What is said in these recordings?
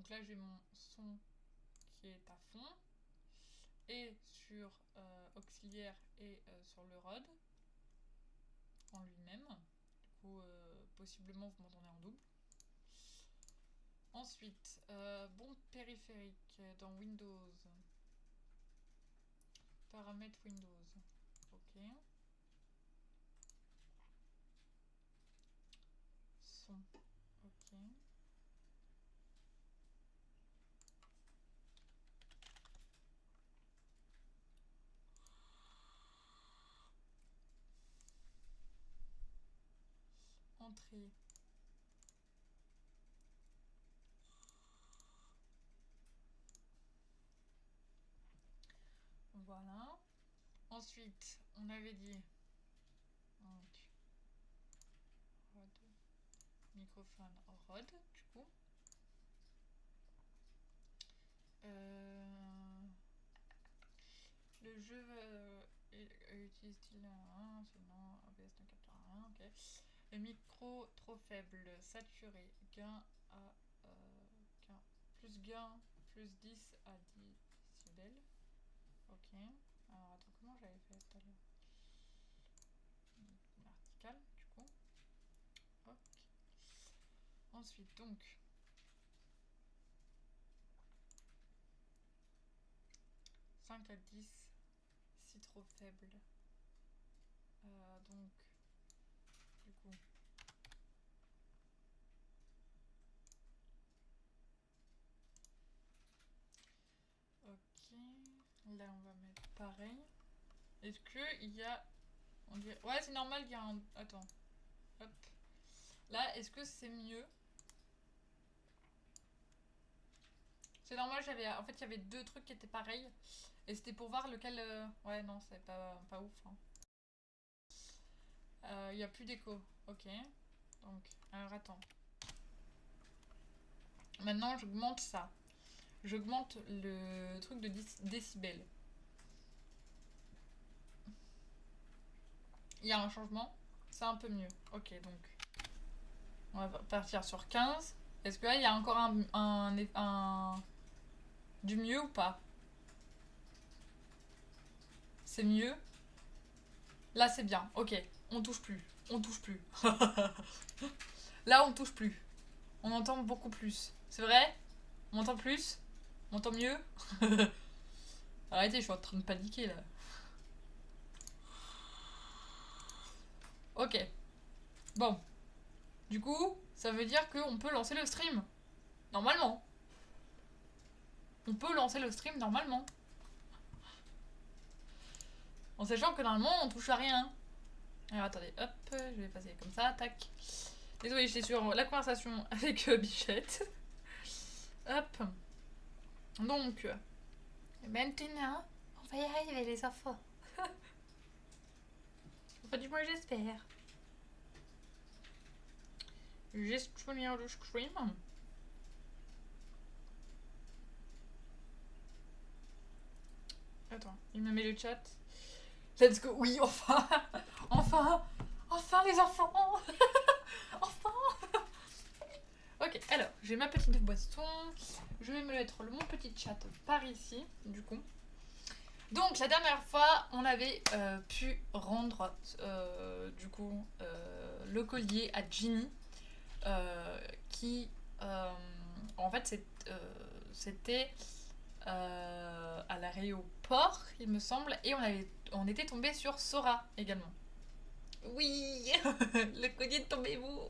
Donc là, j'ai mon son qui est à fond. Et sur auxiliaire et sur le Rode en lui-même. Du coup, possiblement, vous m'entendez en double. Ensuite, bon périphérique dans Windows. Paramètres Windows. Ok. Son. Ok. Entrée. Voilà. Ensuite, on avait dit donc, Rode, microphone Rode, du coup. Le jeu utilise-t-il un sinon OBS ne captera rien, ok. Le micro trop faible, saturé, gain à gain, plus 10 à 10 décibels. Ok. Alors attends, comment j'avais fait tout à l'heure? Vertical, du coup. Ok. Ensuite, donc. 5 à 10, si trop faible. Donc, du coup. Ok. Là, on va mettre pareil. Est-ce qu'il y a. On dirait... Ouais, c'est normal, il y a un. Attends. Hop. Là, est-ce que c'est mieux? C'est normal, j'avais. En fait, il y avait deux trucs qui étaient pareils. Et c'était pour voir lequel. Ouais, non, c'est pas ouf. Hein. Il n'y a plus d'écho. Ok. Donc, alors attends. Maintenant, j'augmente ça. J'augmente le truc de 10 décibels. Il y a un changement. C'est un peu mieux. Ok, donc. On va partir sur 15. Est-ce que là, il y a encore du mieux ou pas? C'est mieux. Là, c'est bien. Ok, on touche plus. On touche plus. Là, on touche plus. On entend beaucoup plus. C'est vrai? On entend plus? On entend mieux? Arrêtez, je suis en train de paniquer là. Ok. Bon. Du coup, ça veut dire qu'on peut lancer le stream. Normalement. On peut lancer le stream normalement. En sachant que normalement, on touche à rien. Alors attendez, hop, je vais passer comme ça, tac. Désolée, j'étais sur la conversation avec Bichette. Hop. Donc, maintenant, on va y arriver les enfants. Enfin, du moins, j'espère. Gestionnaire de stream. Attends, il me met le chat. Let's go. Oui, enfin. Enfin les enfants. Enfin. Ok, alors, j'ai ma petite boisson. Je vais me mettre mon petit chat par ici, du coup. Donc, la dernière fois, on avait pu rendre, du coup, le collier à Ginny, qui, en fait, c'était à l'aéroport, il me semble, et on était tombé sur Sora également. Oui, le collier de tombez-vous.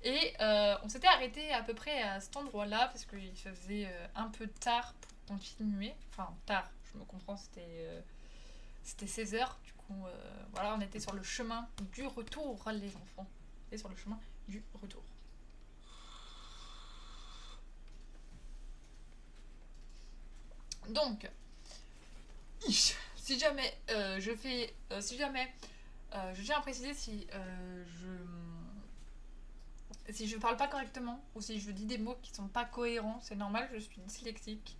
Et on s'était arrêté à peu près à cet endroit-là parce qu'il se faisait un peu tard pour continuer. Enfin, tard, je me comprends, c'était 16h. Du coup, voilà, on était sur le chemin du retour, les enfants. Et sur le chemin du retour. Donc, si jamais je fais. Si jamais. Je tiens à préciser si je parle pas correctement ou si je dis des mots qui sont pas cohérents, c'est normal, je suis dyslexique.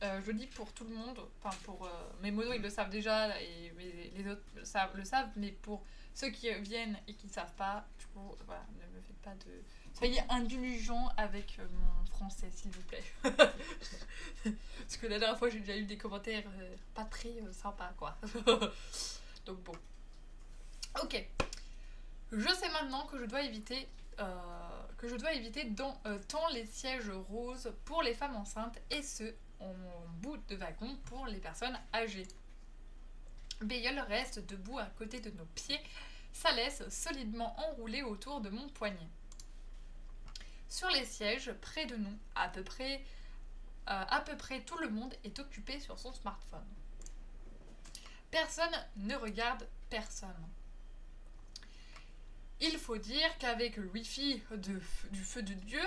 Je le dis pour tout le monde, enfin pour mes monos ils le savent déjà et les autres le savent, mais pour ceux qui viennent et qui ne savent pas, du coup voilà, ne me faites pas de... Soyez indulgents avec mon français s'il vous plaît. Parce que la dernière fois j'ai déjà eu des commentaires pas très sympas quoi. Donc bon. Ok. Je sais maintenant que je dois éviter tant les sièges roses pour les femmes enceintes et ceux en bout de wagon pour les personnes âgées. Bayeul reste debout à côté de nos pieds, sa laisse solidement enroulée autour de mon poignet. Sur les sièges, près de nous, à peu près tout le monde est occupé sur son smartphone. Personne ne regarde personne. Il faut dire qu'avec le Wi-Fi du feu de Dieu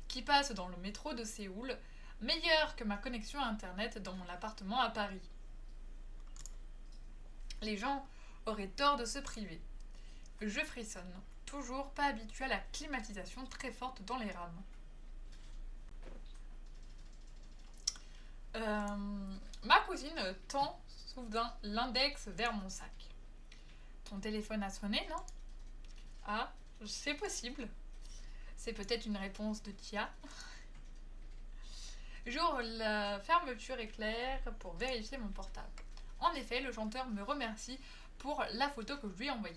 qui passe dans le métro de Séoul, meilleur que ma connexion internet dans mon appartement à Paris. Les gens auraient tort de se priver. Je frissonne, toujours pas habituée à la climatisation très forte dans les rames. Ma cousine tend soudain l'index vers mon sac. Ton téléphone a sonné, non ? Ah, c'est possible. C'est peut-être une réponse de Tia. J'ouvre la fermeture éclair pour vérifier mon portable. En effet, le chanteur me remercie pour la photo que je lui ai envoyée.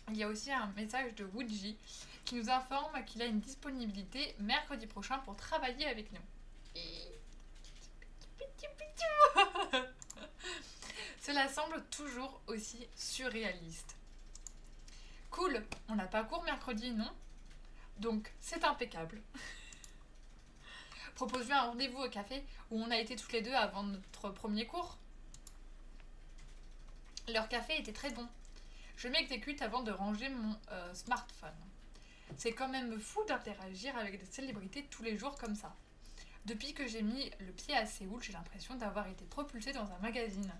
Il y a aussi un message de Woodji qui nous informe qu'il a une disponibilité mercredi prochain pour travailler avec nous. Cela semble toujours aussi surréaliste. Cool, on n'a pas cours mercredi, non ? Donc, c'est impeccable. Propose-lui un rendez-vous au café où on a été toutes les deux avant notre premier cours. Leur café était très bon. Je m'exécute avant de ranger mon smartphone. C'est quand même fou d'interagir avec des célébrités tous les jours comme ça. Depuis que j'ai mis le pied à Séoul, j'ai l'impression d'avoir été propulsée dans un magazine.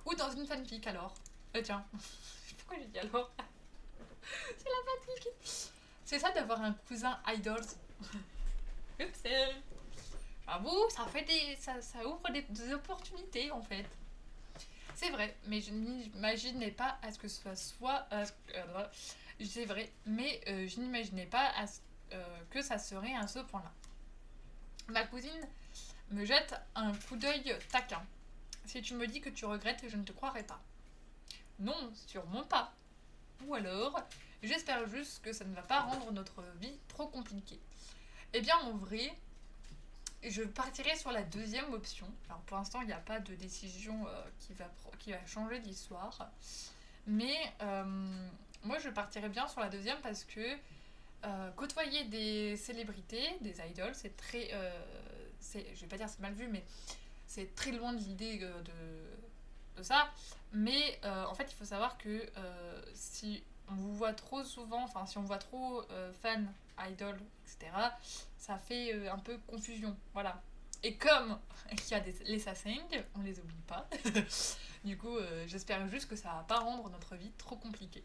Ou dans une fanfic alors. Tiens, pourquoi j'ai dit alors ? C'est la fanfic. C'est ça d'avoir un cousin idols. Oups. J'avoue, ça ouvre des opportunités en fait. C'est vrai, mais je n'imaginais pas à ce que ce soit... c'est vrai, mais je n'imaginais pas que ça serait à ce point-là. Ma cousine me jette un coup d'œil taquin. Si tu me dis que tu regrettes, je ne te croirai pas. Non, sûrement pas. Ou alors, j'espère juste que ça ne va pas rendre notre vie trop compliquée. Eh bien, en vrai, je partirai sur la deuxième option. Alors, pour l'instant, il n'y a pas de décision qui va changer l'histoire. Mais moi, je partirai bien sur la deuxième parce que côtoyer des célébrités, des idoles, c'est très... je vais pas dire c'est mal vu, mais c'est très loin de l'idée de ça. Mais en fait, il faut savoir que si on vous voit trop souvent, enfin si on voit trop fan, idol, etc., ça fait un peu confusion, voilà. Et comme il y a les sasaeng, on les oublie pas. Du coup, j'espère juste que ça va pas rendre notre vie trop compliquée.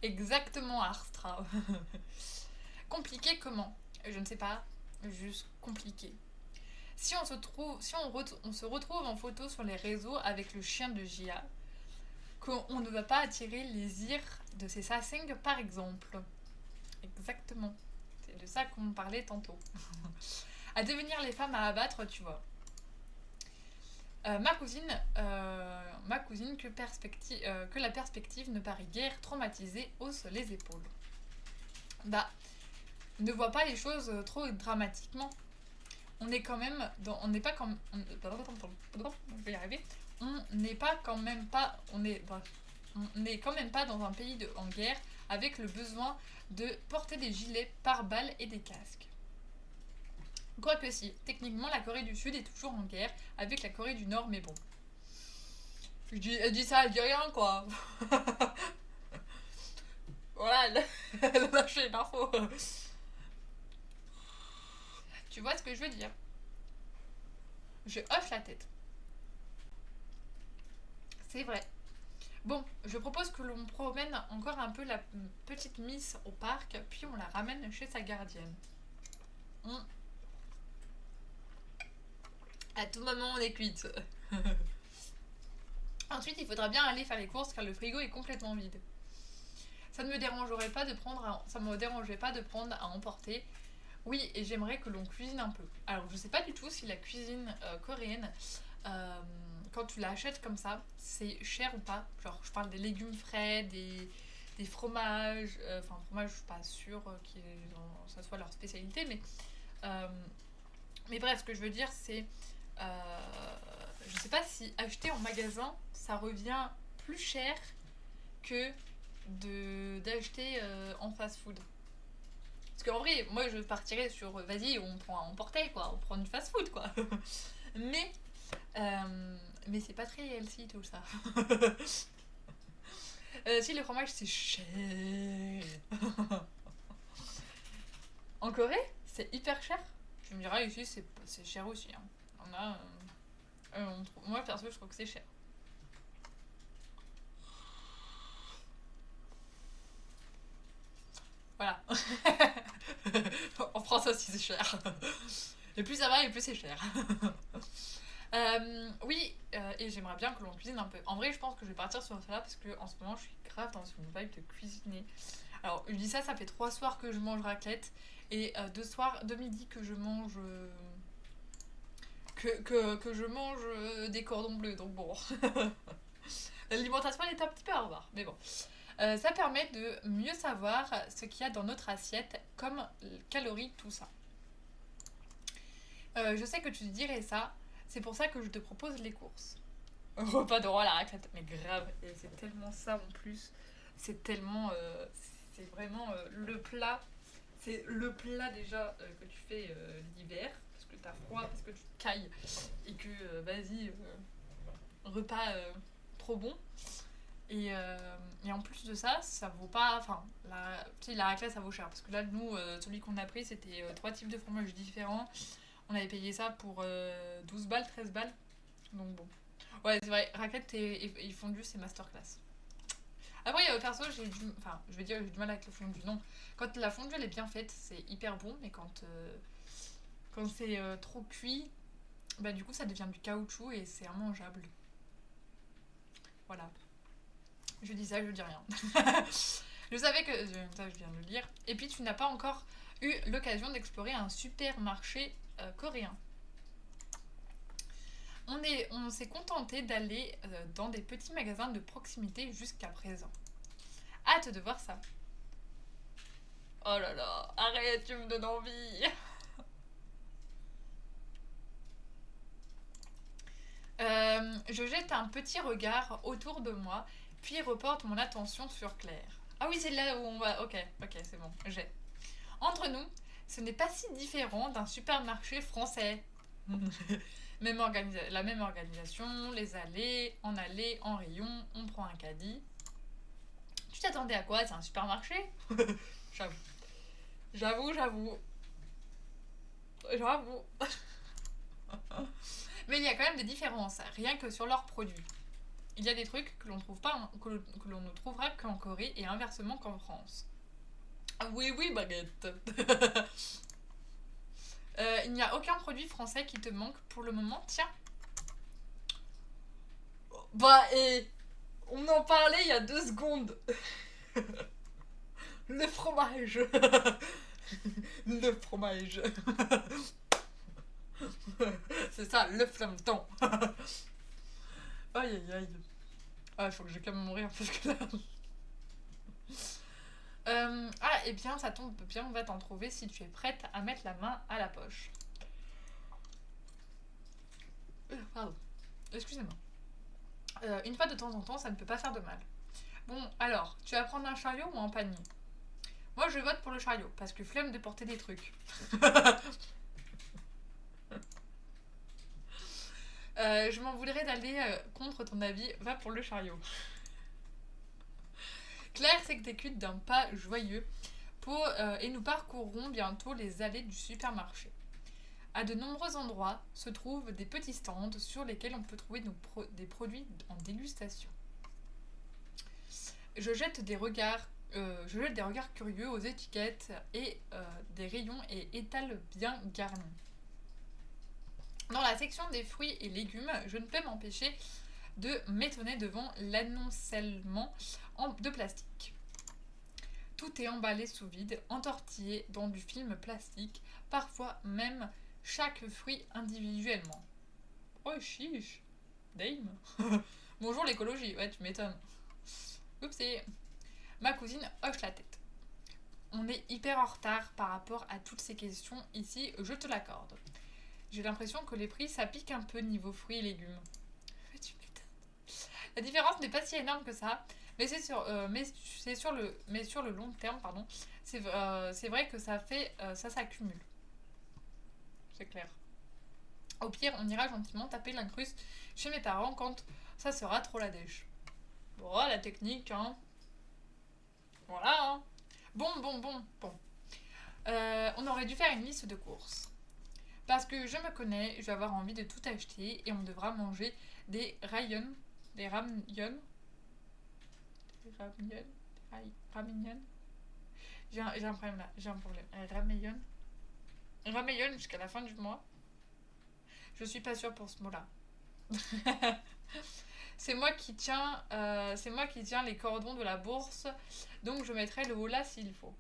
Exactement, Arstra. Compliqué comment ? Je ne sais pas, juste compliqué. Si on se retrouve en photo sur les réseaux avec le chien de Gia, qu'on ne va pas attirer les ires de ces sasaeng par exemple. Exactement. C'est de ça qu'on parlait tantôt. À devenir les femmes à abattre, tu vois. Ma cousine que la perspective ne paraît guère traumatisée hausse les épaules. Bah, ne vois pas les choses trop dramatiquement. On n'est quand même dans, on n'est pas quand je vais y arriver. On n'est pas quand même pas on n'est quand même pas dans un pays en guerre avec le besoin de porter des gilets pare-balles et des casques. Quoique si, techniquement la Corée du Sud est toujours en guerre avec la Corée du Nord, mais bon. Elle dit ça, elle dit rien quoi. Voilà, elle a lâché l'info. Tu vois ce que je veux dire? Je hoche la tête. C'est vrai. Bon, je propose que l'on promène encore un peu la petite Miss au parc, puis on la ramène chez sa gardienne. À tout moment, on est cuite. Ensuite, il faudra bien aller faire les courses car le frigo est complètement vide. Ça ne me dérangerait pas de prendre ça me dérangerait pas de prendre à emporter. Oui, et j'aimerais que l'on cuisine un peu. Alors, je sais pas du tout si la cuisine coréenne, euh, quand tu l'achètes comme ça, c'est cher ou pas. Genre, je parle des légumes frais, des fromages. Enfin, fromage, je suis pas sûre que ça soit leur spécialité, euh, mais bref, ce que je veux dire, c'est. Je sais pas si acheter en magasin, ça revient plus cher que d'acheter en fast food. Parce qu'en vrai, moi je partirais sur vas-y, on prend à emporter quoi, on prend du fast food quoi. mais mais c'est pas très healthy tout ça. Si le fromage c'est cher. En Corée, c'est hyper cher. Tu me diras ici c'est cher aussi. Hein. On a, moi perso je trouve que c'est cher. Voilà. En France aussi c'est cher. Et plus ça va et plus c'est cher. Oui, et j'aimerais bien que l'on cuisine un peu. En vrai, je pense que je vais partir sur cela parce que en ce moment, je suis grave dans une vibe de cuisiner. Alors, je dis ça, ça fait 3 soirs que je mange raclette et 2 midis que je mange que je mange des cordons bleus. Donc bon, l'alimentation elle est un petit peu à revoir, mais bon. Ça permet de mieux savoir ce qu'il y a dans notre assiette, comme calories, tout ça. Je sais que tu dirais ça, c'est pour ça que je te propose les courses. Repas de roi à la raclette, mais grave, et c'est tellement ça en plus. C'est tellement. C'est vraiment le plat. C'est le plat déjà que tu fais l'hiver, parce que t'as froid, parce que tu te cailles, et que vas-y, repas trop bon. Et en plus de ça, ça vaut pas. Enfin, la raclette ça vaut cher. Parce que là, nous, celui qu'on a pris, c'était 3 types de fromages différents. On avait payé ça pour 12 balles, 13 balles. Donc bon. Ouais, c'est vrai, raclette et fondue, c'est masterclass. Après, perso, enfin, je vais dire, j'ai du mal avec le fondu. Non, quand la fondue elle est bien faite, c'est hyper bon, mais quand c'est trop cuit, bah du coup, ça devient du caoutchouc et c'est immangeable. Voilà. Je dis ça, je dis rien. Je savais que. Ça, je viens de le lire. Et puis, tu n'as pas encore eu l'occasion d'explorer un supermarché coréen. On s'est contenté d'aller dans des petits magasins de proximité jusqu'à présent. Hâte de voir ça. Oh là là, arrête, tu me donnes envie. Je jette un petit regard autour de moi, puis reporte mon attention sur Claire. Ah oui, c'est là où on va. Ok, c'est bon, j'ai. Entre nous, ce n'est pas si différent d'un supermarché français. La même organisation, les allées, en rayon, on prend un caddie. Tu t'attendais à quoi? C'est un supermarché? J'avoue. J'avoue. Mais il y a quand même des différences, rien que sur leurs produits. Il y a des trucs que l'on trouve pas, que l'on ne trouvera qu'en Corée et inversement qu'en France. Ah oui, oui, baguette. Il n'y a aucun produit français qui te manque pour le moment, tiens. Bah, et on en parlait il y a 2 secondes. Le fromage. Le fromage. C'est ça, le flammeton. Aïe aïe aïe. Ah, il faut que je calme mon rire parce que là. Et bien, ça tombe bien, on va t'en trouver si tu es prête à mettre la main à la poche. Pardon. Excusez-moi. Une fois de temps en temps, ça ne peut pas faire de mal. Bon, alors, tu vas prendre un chariot ou un panier? Moi, je vote pour le chariot, parce que flemme de porter des trucs. Je m'en voudrais d'aller contre ton avis, va pour le chariot. Claire s'exécute d'un pas joyeux et nous parcourrons bientôt les allées du supermarché. À de nombreux endroits se trouvent des petits stands sur lesquels on peut trouver des produits en dégustation. Je jette des regards curieux aux étiquettes et des rayons et étals bien garnis. Dans la section des fruits et légumes, je ne peux m'empêcher de m'étonner devant l'amoncellement de plastique. Tout est emballé sous vide, entortillé dans du film plastique, parfois même chaque fruit individuellement. Oh chiche, dame. Bonjour l'écologie, ouais tu m'étonnes. Oupsie. Ma cousine hoche la tête. On est hyper en retard par rapport à toutes ces questions ici, je te l'accorde. J'ai l'impression que les prix ça pique un peu niveau fruits et légumes. La différence n'est pas si énorme que ça, mais sur le long terme, pardon, c'est vrai que ça s'accumule. C'est clair. Au pire, on ira gentiment taper l'incruste chez mes parents quand ça sera trop la dèche. Bon, la technique, hein. Voilà, hein. Bon. On aurait dû faire une liste de courses. Parce que je me connais, je vais avoir envie de tout acheter et on devra manger des rayon. Des ramyons. Ramyons. J'ai un problème là, j'ai un problème. Ramyons jusqu'à la fin du mois. Je suis pas sûre pour ce mot-là. C'est moi qui tiens les cordons de la bourse, donc je mettrai le haut là s'il faut.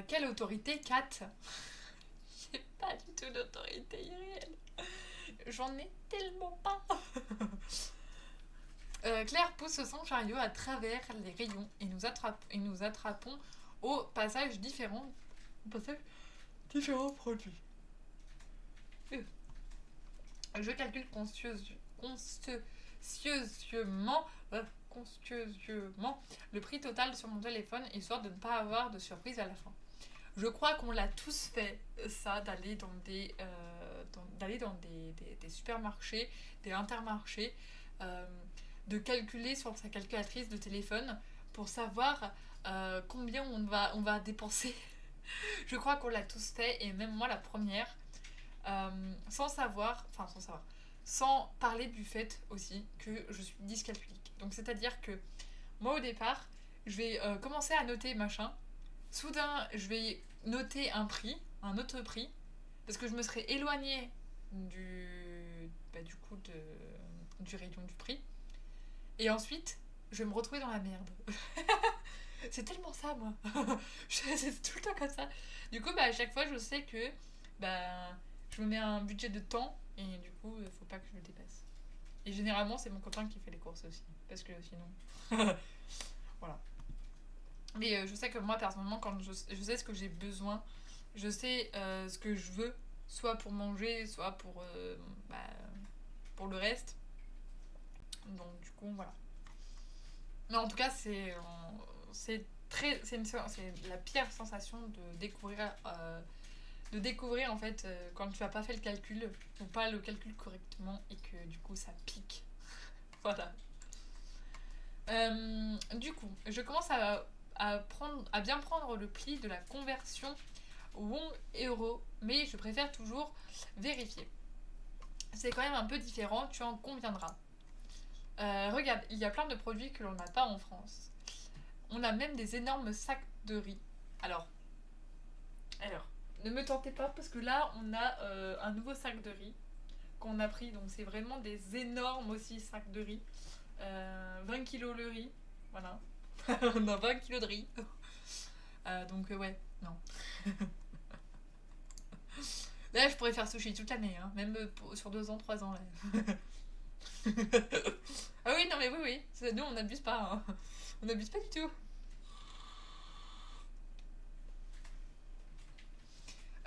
Quelle autorité, Kat? J'ai pas du tout d'autorité irréelle. J'en ai tellement pas. Claire pousse son chariot à travers les rayons et nous attrapons au passage différents produits. Je calcule consciencieusement le prix total sur mon téléphone, histoire de ne pas avoir de surprise à la fin. Je crois qu'on l'a tous fait, ça, d'aller dans des supermarchés, des intermarchés, de calculer sur sa calculatrice de téléphone pour savoir combien on va dépenser. Je crois qu'on l'a tous fait, et même moi la première, sans parler du fait aussi que je suis dyscalculique. Donc c'est-à-dire que moi au départ, je vais commencer à noter machin, soudain je vais noter un autre prix, parce que je me serais éloignée du rayon du prix, et ensuite je vais me retrouver dans la merde. C'est tellement ça, moi. C'est tout le temps comme ça. Du coup, à chaque fois, je sais que je me mets un budget de temps et du coup, il faut pas que je le dépasse. Et généralement, c'est mon copain qui fait les courses aussi. Parce que sinon. Voilà. Mais je sais que moi, personnellement, quand je sais ce que j'ai besoin, je sais ce que je veux, soit pour manger, soit pour le reste. Donc, du coup, voilà. Mais en tout cas, c'est la pire sensation de découvrir en fait quand tu as pas fait le calcul ou pas le calcul correctement et que du coup ça pique. Voilà. Du coup, je commence à bien prendre le pli de la conversion won-euro, mais je préfère toujours vérifier. C'est quand même un peu différent, tu en conviendras. Regarde, il y a plein de produits que l'on n'a pas en France. On a même des énormes sacs de riz. Alors, ne me tentez pas parce que là, on a un nouveau sac de riz qu'on a pris. Donc, c'est vraiment des énormes aussi sacs de riz. 20 kilos le riz. Voilà. On a 20 kilos de riz. Donc, ouais, non. Là, je pourrais faire sushi toute l'année, hein, même sur 2 ans, 3 ans. Là. Ah oui, non, mais oui. Nous, on n'abuse pas. Hein. On n'abuse pas du tout.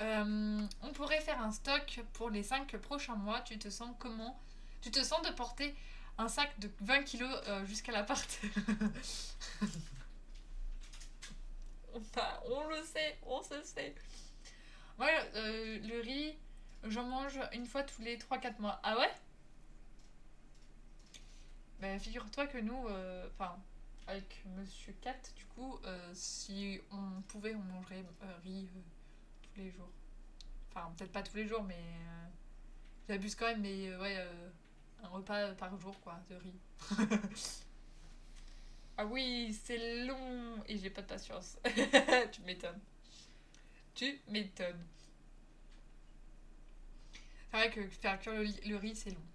On pourrait faire un stock pour les 5 prochains mois. Tu te sens comment? Tu te sens de porter un sac de 20 kilos jusqu'à l'appart? On le sait, on se sait. Moi, le riz, j'en mange une fois tous les 3-4 mois. Ah ouais? Figure-toi que nous, avec Monsieur Cat, du coup, si on pouvait, on mangerait riz tous les jours. Enfin, peut-être pas tous les jours, mais j'abuse quand même, mais ouais, un repas par jour, quoi, de riz. Ah oui, c'est long et j'ai pas de patience. Tu m'étonnes. Tu m'étonnes. C'est vrai que faire cuire le riz, c'est long.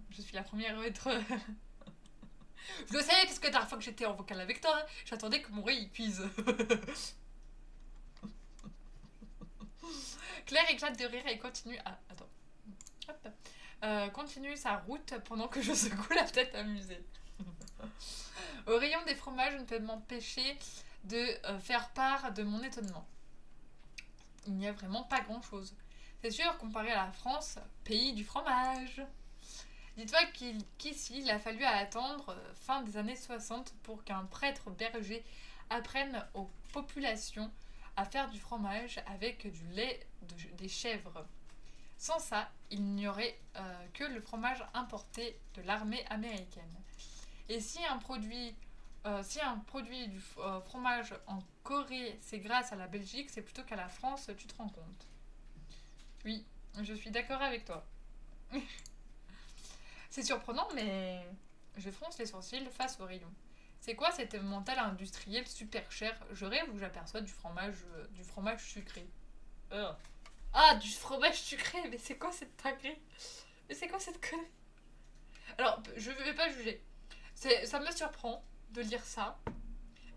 Je suis la première à être... Je le sais, parce que la dernière fois que j'étais en vocal avec toi, j'attendais que mon riz il cuise. Claire éclate de rire et continue... Ah, attends. Hop. Continue sa route pendant que je secoue la tête amusée. Au rayon des fromages, je ne peux m'empêcher de faire part de mon étonnement. Il n'y a vraiment pas grand-chose. C'est sûr, comparé à la France, pays du fromage. Dis-toi qu'ici, il a fallu attendre fin des années 60 pour qu'un prêtre berger apprenne aux populations à faire du fromage avec du lait des chèvres. Sans ça, il n'y aurait que le fromage importé de l'armée américaine. Et si un produit du fromage en Corée, c'est grâce à la Belgique, c'est plutôt qu'à la France, tu te rends compte. Oui, je suis d'accord avec toi. C'est surprenant, mais je fronce les sourcils face au rayon. C'est quoi cette mental industriel super cher? Je rêve où j'aperçois du fromage sucré. Ah, du fromage sucré. Mais c'est quoi cette dinguerie? Mais c'est quoi cette connerie? Alors, je vais pas juger. Ça me surprend de lire ça,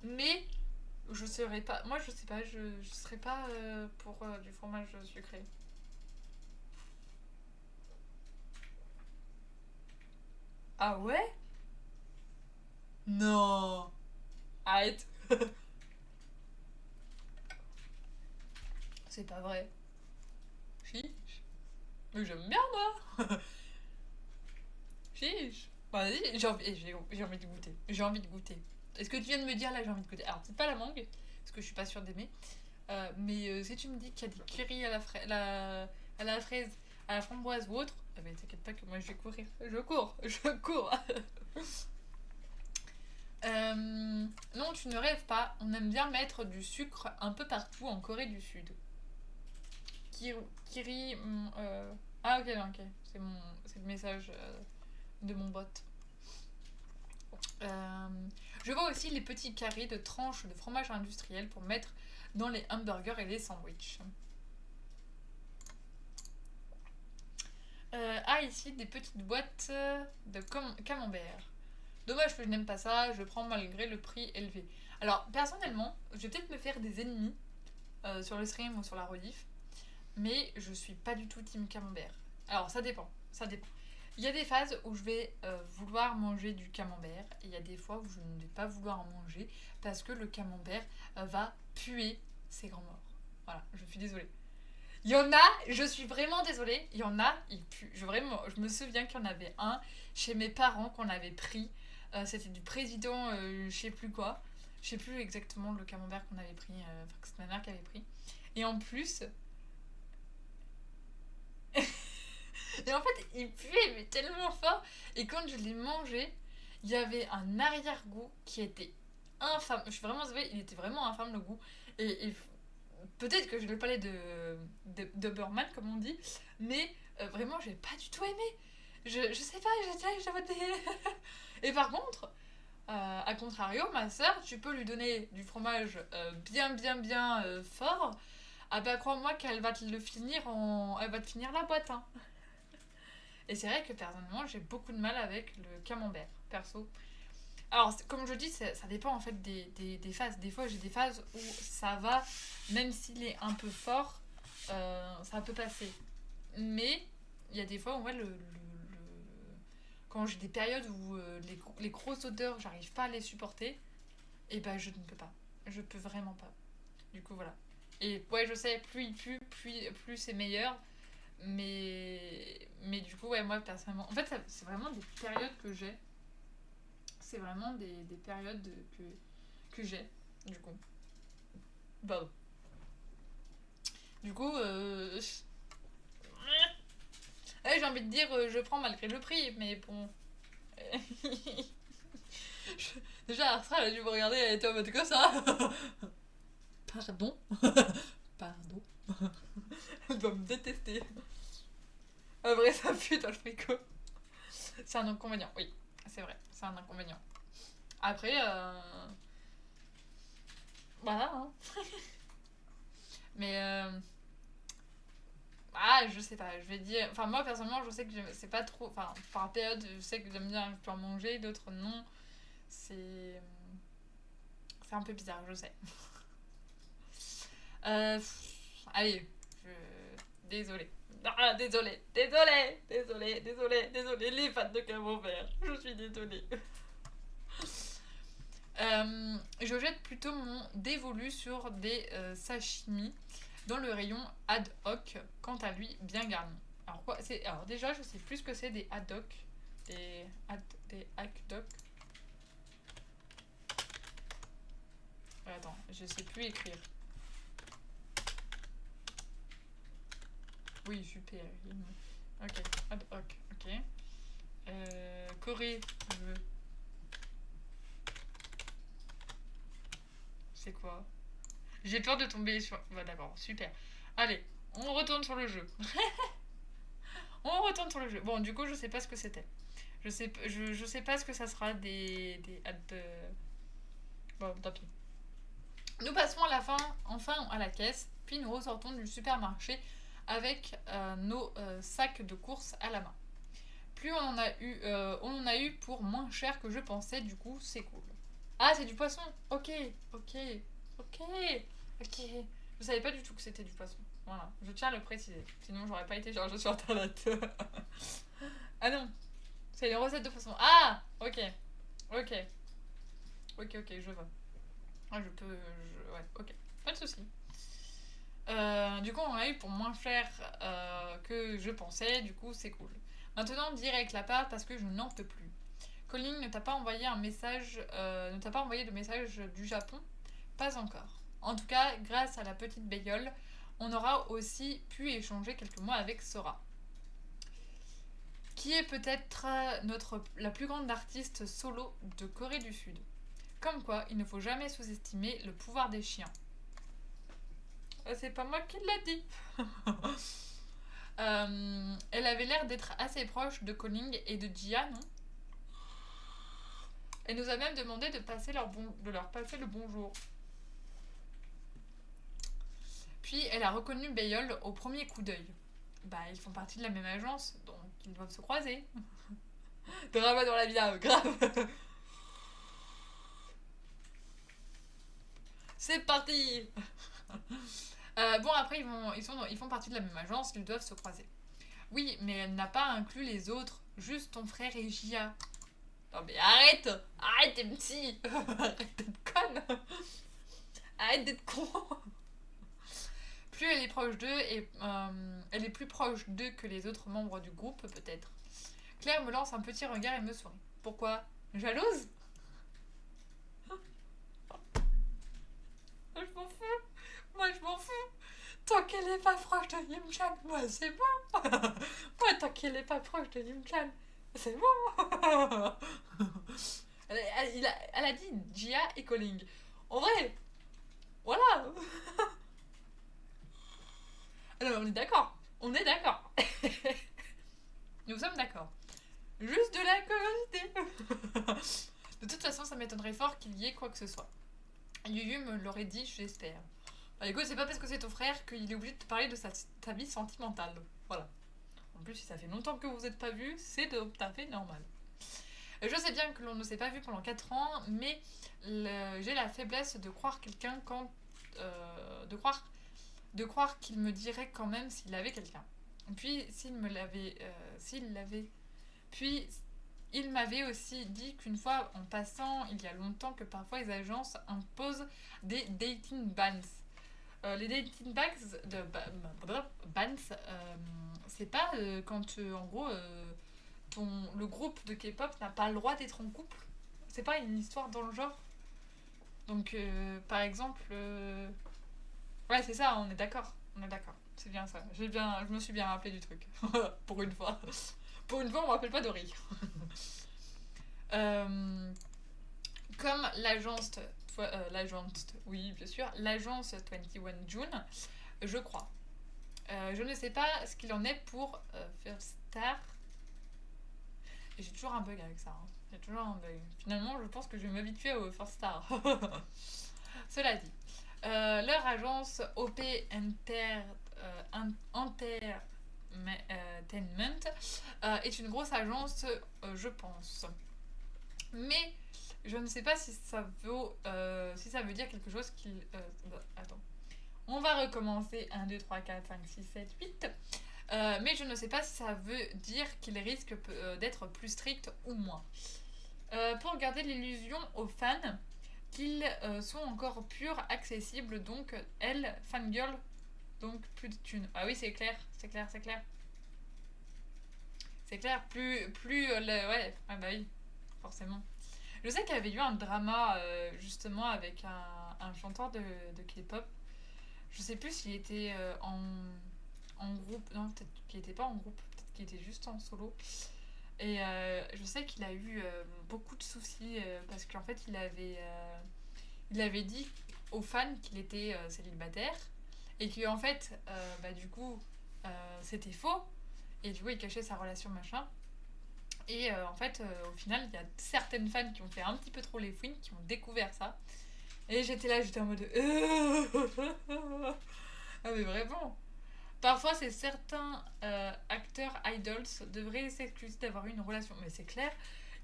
mais je serais pas. Moi, je sais pas. Je serais pas pour du fromage sucré. Ah ouais? Non. Arrête. C'est pas vrai. Chiche. Mais j'aime bien, moi. Chiche. Vas-y, j'ai envie de goûter. J'ai envie de goûter. Est-ce que tu viens de me dire là, j'ai envie de goûter? Alors, peut-être pas la mangue, parce que je suis pas sûre d'aimer. Mais si tu me dis qu'il y a des currys à la fraise, à la framboise ou autre, eh ben, t'inquiète pas que moi je vais courir. Je cours, je cours. Non, tu ne rêves pas. On aime bien mettre du sucre un peu partout en Corée du Sud. Kiri. Ah, ok, non, ok. C'est le message de mon bot. Je vois aussi les petits carrés de tranches de fromage industriel pour mettre dans les hamburgers et les sandwichs. Ici, des petites boîtes de camembert. Dommage que je n'aime pas ça, je prends malgré le prix élevé. Alors, personnellement, je vais peut-être me faire des ennemis sur le stream ou sur la rediff, mais je suis pas du tout team camembert. Alors, ça dépend, ça dépend. Il y a des phases où je vais vouloir manger du camembert, et il y a des fois où je ne vais pas vouloir en manger parce que le camembert va puer ses grands morts. Voilà, je suis désolée. Il y en a, je suis vraiment désolée, il y en a, il pue. Je me souviens qu'il y en avait un chez mes parents qu'on avait pris. C'était du président, je sais plus quoi. Je sais plus exactement le camembert qu'on avait pris, enfin que c'est ma mère qui avait pris. Et en plus. Et en fait, il puait mais tellement fort. Et quand je l'ai mangé, il y avait un arrière-goût qui était infâme. Je suis vraiment désolée, il était vraiment infâme le goût. Et peut-être que je le palais de Burman, comme on dit, mais vraiment, j'ai pas du tout aimé. Je sais pas, j'avais des... Et par contre, à contrario, ma soeur, tu peux lui donner du fromage bien fort. Ah bah crois-moi qu'elle va te le finir elle va te finir la boîte, hein. Et c'est vrai que personnellement, j'ai beaucoup de mal avec le camembert, perso. Alors, comme je dis, ça dépend en fait des phases. Des fois, j'ai des phases où ça va, même s'il est un peu fort, ça peut passer. Mais il y a des fois où ouais, quand j'ai des périodes où les grosses odeurs, j'arrive pas à les supporter, et ben je ne peux pas. Je peux vraiment pas. Du coup, voilà. Et ouais, je sais, plus il pue, plus c'est meilleur. Mais du coup, ouais, moi personnellement. En fait, c'est vraiment des périodes que j'ai. C'est vraiment des périodes que j'ai, du coup. Pardon. Du coup, ouais, j'ai envie de dire, je prends malgré le prix, mais bon. Déjà, Astra, elle a dû me regarder, elle était en mode comme ça. Pardon. Pardon. Elle doit me détester. En vrai, ça pue dans le frigo. C'est un inconvénient, oui. C'est vrai, c'est un inconvénient. Après, voilà, hein. Mais, ah, Ah, je sais pas, je vais dire... Enfin, moi, personnellement, je sais que c'est pas trop... Enfin, par période, je sais que j'aime bien un peu en manger, d'autres non. C'est... C'est un peu bizarre, je sais. Allez, je... Désolée. Ah, désolée, les fans de camembert. Je suis désolée. Je jette plutôt mon dévolu sur des sashimi dans le rayon ad hoc, quant à lui bien garni. Alors quoi c'est alors déjà je sais plus ce que c'est des ad hoc, des ad hoc. Attends, je sais plus écrire. Oui, super. Ok, ad hoc, ok. Corée, je veux. C'est quoi? J'ai peur de tomber sur. Bah d'accord, super. Allez, on retourne sur le jeu. On retourne sur le jeu. Bon, du coup, je sais pas ce que c'était. Je sais pas ce que ça sera des bon, tant pis. Nous passons à la fin, enfin à la caisse, puis nous ressortons du supermarché avec nos sacs de courses à la main. Plus on en a eu pour moins cher que je pensais, du coup, c'est cool. Ah, c'est du poisson. Ok, ok, ok, ok. Je savais pas du tout que c'était du poisson. Voilà, je tiens à le préciser. Sinon, j'aurais pas été chercher sur internet. Ah non, c'est les recettes de poisson. Ah, ok, ok, ok, je vois. Ah, ouais, ok, pas de soucis. Du coup, on a eu pour moins cher que je pensais, du coup, c'est cool. Maintenant, direct la part parce que je n'en peux plus. Colin ne t'a pas envoyé un message, ne t'a pas envoyé de message du Japon? Pas encore. En tout cas, grâce à la petite Bégueule, on aura aussi pu échanger quelques mots avec Sora, qui est peut-être la plus grande artiste solo de Corée du Sud. Comme quoi, il ne faut jamais sous-estimer le pouvoir des chiens. C'est pas moi qui l'a dit. Elle avait l'air d'être assez proche de Colling et de Jia, non? Elle nous a même demandé de leur passer le bonjour. Puis elle a reconnu Bayol au premier coup d'œil. Bah, ils font partie de la même agence, donc ils doivent se croiser. Drama dans la vie, grave. C'est parti. Bon, après, ils font partie de la même agence, ils doivent se croiser. Oui, mais elle n'a pas inclus les autres, juste ton frère et Jia. Non mais arrête. Arrête, MC. Arrête d'être conne. Arrête d'être con. Plus elle est proche d'eux, et elle est plus proche d'eux que les autres membres du groupe, peut-être. Claire me lance un petit regard et me sourit. Pourquoi? Jalouse? Je m'en fous. Moi, je m'en fous. Tant qu'elle est pas proche de Yim-chan, moi, c'est bon. Moi, tant qu'elle est pas proche de Yim-chan, c'est bon. Elle a dit Jia et Colling. En vrai, voilà. Alors, on est d'accord. On est d'accord. Nous sommes d'accord. Juste de la curiosité. De toute façon, ça m'étonnerait fort qu'il y ait quoi que ce soit. Yuyu me l'aurait dit, j'espère. Bah, écoute, c'est pas parce que c'est ton frère qu'il est obligé de te parler de ta vie sentimentale. Voilà. En plus, si ça fait longtemps que vous n'êtes pas vus, c'est tout à fait normal. Je sais bien que l'on ne s'est pas vu pendant 4 ans, mais j'ai la faiblesse de croire quelqu'un quand. De croire qu'il me dirait quand même s'il avait quelqu'un. Puis, s'il l'avait. Puis, il m'avait aussi dit qu'une fois, en passant, il y a longtemps, que parfois les agences imposent des dating bans. Les dating bans, c'est pas quand, en gros, le groupe de K-pop n'a pas le droit d'être en couple. C'est pas une histoire dans le genre. Donc, par exemple... Ouais, c'est ça, on est d'accord. On est d'accord. C'est bien ça. Je me suis bien rappelé du truc. Pour une fois. Pour une fois, on me rappelle pas de rire. Comme oui, bien sûr, l'agence 21 June, je crois. Je ne sais pas ce qu'il en est pour First Star. J'ai toujours un bug avec ça. Hein. J'ai toujours un bug. Finalement, je pense que je vais m'habituer au First Star. Cela dit, leur agence OP Entertainment est une grosse agence, je pense. Mais je ne sais pas si ça veut dire quelque chose qu'il... attends. On va recommencer. 1, 2, 3, 4, 5, 6, 7, 8. Mais je ne sais pas si ça veut dire qu'il risque d'être plus strict ou moins. Pour garder l'illusion aux fans qu'ils sont encore purs, accessibles, donc elle, fangirl, donc plus de thunes. Ah oui, c'est clair, c'est clair, c'est clair. C'est clair, ouais, ah bah oui, forcément. Je sais qu'il y avait eu un drama justement avec un chanteur de K-pop. Je sais plus s'il était en groupe. Non, peut-être qu'il était pas en groupe, peut-être qu'il était juste en solo. Et je sais qu'il a eu beaucoup de soucis parce qu'en fait il avait dit aux fans qu'il était célibataire et que en fait du coup c'était faux et du coup il cachait sa relation machin. Et en fait, au final, il y a certaines fans qui ont fait un petit peu trop les fouines, qui ont découvert ça. Et j'étais en mode... ah mais vraiment. Parfois, c'est certains acteurs idols devraient s'excuser d'avoir eu une relation. Mais c'est clair,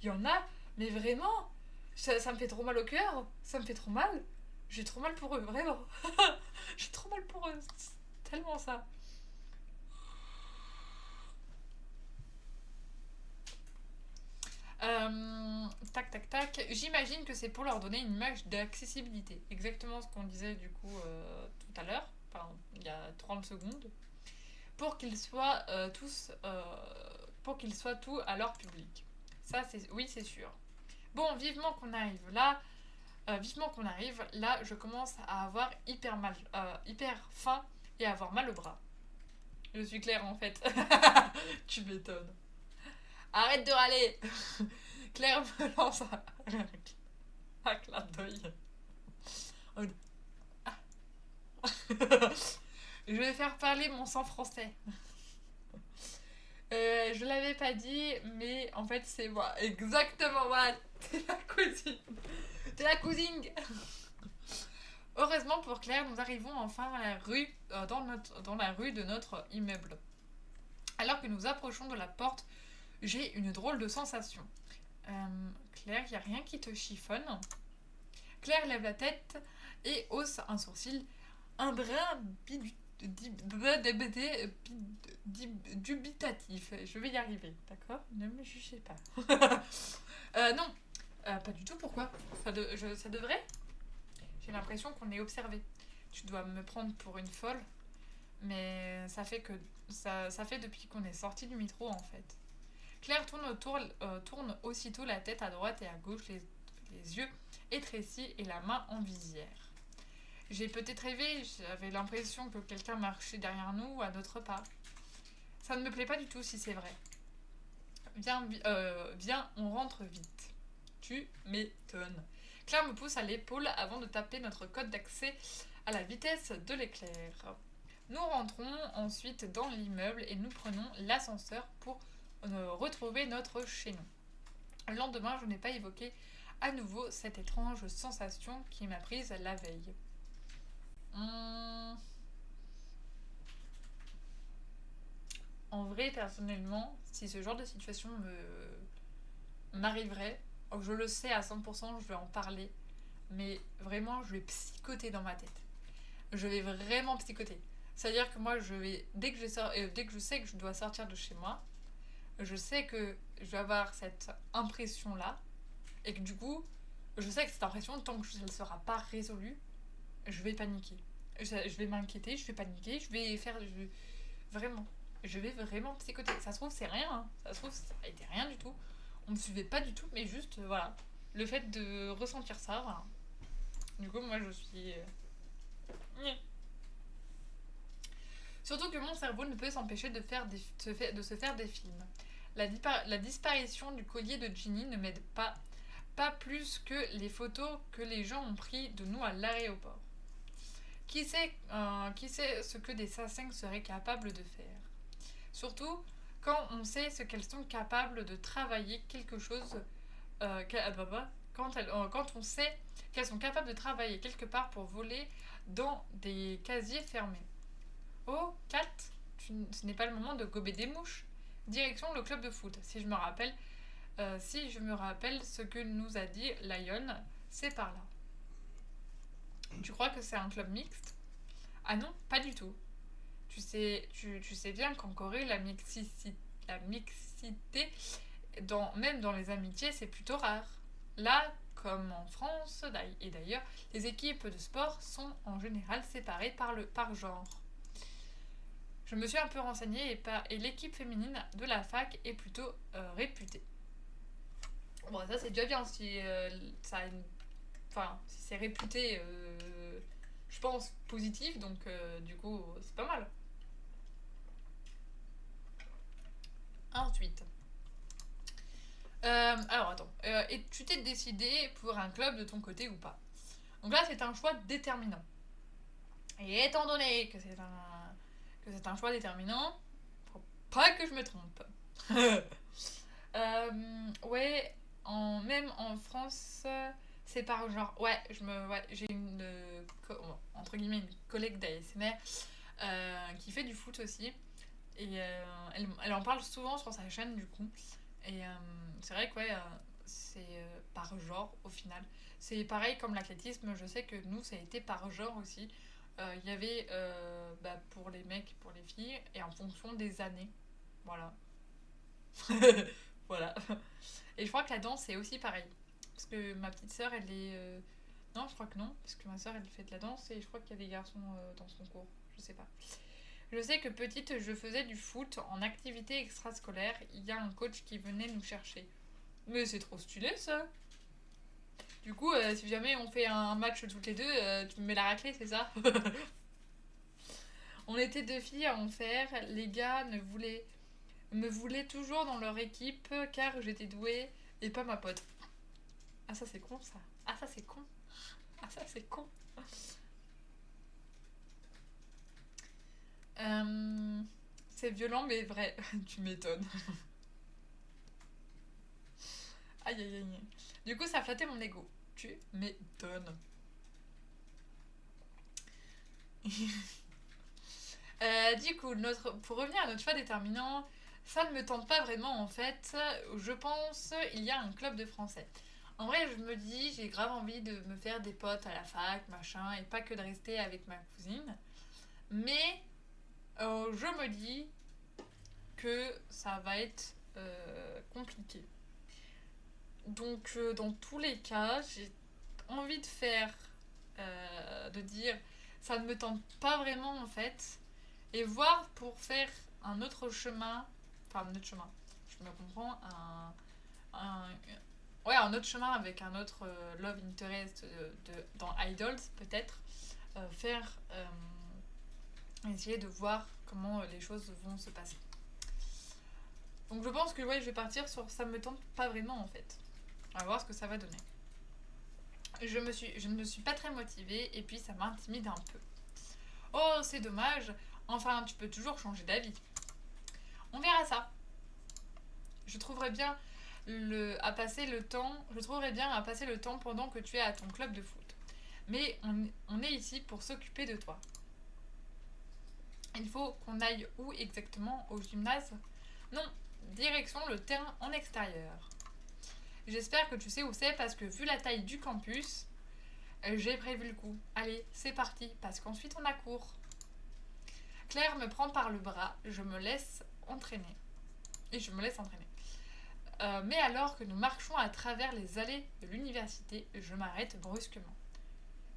il y en a, mais vraiment, ça me fait trop mal au cœur. Ça me fait trop mal. J'ai trop mal pour eux, vraiment. J'ai trop mal pour eux. C'est tellement ça. Tac, tac, tac. J'imagine que c'est pour leur donner une image d'accessibilité. Exactement ce qu'on disait du coup tout à l'heure, enfin il y a 30 secondes. Pour qu'ils soient pour qu'ils soient tout à leur public. Ça, oui, c'est sûr. Bon, vivement qu'on arrive là. Vivement qu'on arrive là, je commence à avoir hyper mal, hyper faim et à avoir mal au bras. Je suis claire en fait. Tu m'étonnes. Arrête de râler. Claire me lance un clin d'œil. Je vais faire parler mon sang français. Je l'avais pas dit, mais en fait c'est moi. Exactement, voilà. T'es la cousine. T'es la cousine. Heureusement pour Claire, nous arrivons enfin à la rue, dans la rue de notre immeuble. Alors que nous approchons de la porte, j'ai une drôle de sensation. Claire, il n'y a rien qui te chiffonne. Claire lève la tête et hausse un sourcil. Un brin dubitatif. Je vais y arriver, d'accord? Ne me jugez pas. Non, pas du tout. Pourquoi ça devrait? J'ai l'impression qu'on est observé. Tu dois me prendre pour une folle. Mais ça fait depuis qu'on est sorti du métro en fait. Claire tourne aussitôt la tête à droite et à gauche, les yeux étrécis et la main en visière. J'ai peut-être rêvé, j'avais l'impression que quelqu'un marchait derrière nous ou à notre pas. Ça ne me plaît pas du tout si c'est vrai. Viens, on rentre vite. Tu m'étonnes. Claire me pousse à l'épaule avant de taper notre code d'accès à la vitesse de l'éclair. Nous rentrons ensuite dans l'immeuble et nous prenons l'ascenseur pour retrouver notre chaînon. Le lendemain, je n'ai pas évoqué à nouveau cette étrange sensation qui m'a prise la veille. En vrai, personnellement, si ce genre de situation m'arriverait, je le sais à 100%, je vais en parler, mais vraiment, je vais psychoter dans ma tête. Je vais vraiment psychoter. C'est-à-dire que moi, dès que je sais que je dois sortir de chez moi, je sais que je vais avoir cette impression-là, et que du coup, je sais que cette impression, tant que elle ne sera pas résolue, je vais paniquer. Je vais m'inquiéter, je vais paniquer, vraiment, je vais vraiment psychoter. Ça se trouve, c'est rien, hein. Ça se trouve, ça a été rien du tout. On me suivait pas du tout, mais juste, voilà. Le fait de ressentir ça, voilà. Du coup, moi, je suis... Surtout que mon cerveau ne peut s'empêcher de se faire des films. La disparition du collier de Ginny ne m'aide pas plus que les photos que les gens ont pris de nous à l'aéroport. Qui sait ce que des assassins seraient capables de faire? Surtout quand on sait ce qu'elles sont capables de travailler quelque chose... quand on sait qu'elles sont capables de travailler quelque part pour voler dans des casiers fermés. Oh, Kat, ce n'est pas le moment de gober des mouches. Direction le club de foot. Si je me rappelle ce que nous a dit Lion, c'est par là. Tu crois que c'est un club mixte? Ah non, pas du tout. Tu sais bien qu'en Corée, la mixité même dans les amitiés, c'est plutôt rare. Là, comme en France, et d'ailleurs, les équipes de sport sont en général séparées par genre. Je me suis un peu renseignée et l'équipe féminine de la fac est plutôt réputée. Bon, ça c'est déjà bien si ça a une... Enfin, si c'est réputé, je pense, positif, donc du coup, c'est pas mal. Ensuite. Alors attends. Et tu t'es décidé pour un club de ton côté ou pas? Donc là, c'est un choix déterminant. Et étant donné que c'est un choix déterminant, faut pas que je me trompe. Ouais, même en France, c'est par genre. Ouais, j'ai une entre guillemets une collègue d'ASMR qui fait du foot aussi. Et elle en parle souvent sur sa chaîne du coup. Et c'est vrai que ouais, c'est par genre au final. C'est pareil comme l'athlétisme, je sais que nous ça a été par genre aussi. Il y avait pour les mecs, pour les filles, et en fonction des années. Voilà. Voilà. Et je crois que la danse c'est aussi pareil. Parce que ma petite sœur elle est. Non, je crois que non, parce que ma sœur elle fait de la danse et je crois qu'il y a des garçons dans son cours. Je sais pas. Je sais que petite, je faisais du foot en activité extrascolaire. Il y a un coach qui venait nous chercher. Mais c'est trop stylé ça. Du coup, si jamais on fait un match toutes les deux, tu me mets la raclée, c'est ça? On était deux filles à en faire. Les gars me voulaient toujours dans leur équipe car j'étais douée et pas ma pote. Ah ça c'est con ça. Ah ça c'est con. Ah ça c'est con. C'est violent mais vrai. Tu m'étonnes. Aïe aïe aïe. Du coup ça flattait mon ego. Tu m'étonnes. Du coup, pour revenir à notre choix déterminant, ça ne me tente pas vraiment en fait. Je pense il y a un club de français. En vrai, je me dis, j'ai grave envie de me faire des potes à la fac, machin, et pas que de rester avec ma cousine. Mais je me dis que ça va être compliqué. Donc, dans tous les cas, j'ai envie de de dire, ça ne me tente pas vraiment en fait. Et voir pour faire un autre chemin, enfin un autre chemin, je me comprends, ouais, un autre chemin avec un autre love interest dans Idols peut-être, faire, essayer de voir comment les choses vont se passer. Donc je pense que ouais, je vais partir sur ça me tente pas vraiment en fait. On va voir ce que ça va donner. Je ne me suis pas très motivée et puis ça m'intimide un peu. Oh, c'est dommage. Enfin, tu peux toujours changer d'avis. On verra ça. Je trouverais bien à passer le temps pendant que tu es à ton club de foot. Mais on est ici pour s'occuper de toi. Il faut qu'on aille où exactement? Au gymnase? Non, direction le terrain en extérieur. J'espère que tu sais où c'est parce que vu la taille du campus, j'ai prévu le coup. Allez, c'est parti, parce qu'ensuite on a cours. Claire me prend par le bras, je me laisse entraîner. Mais alors que nous marchons à travers les allées de l'université, je m'arrête brusquement.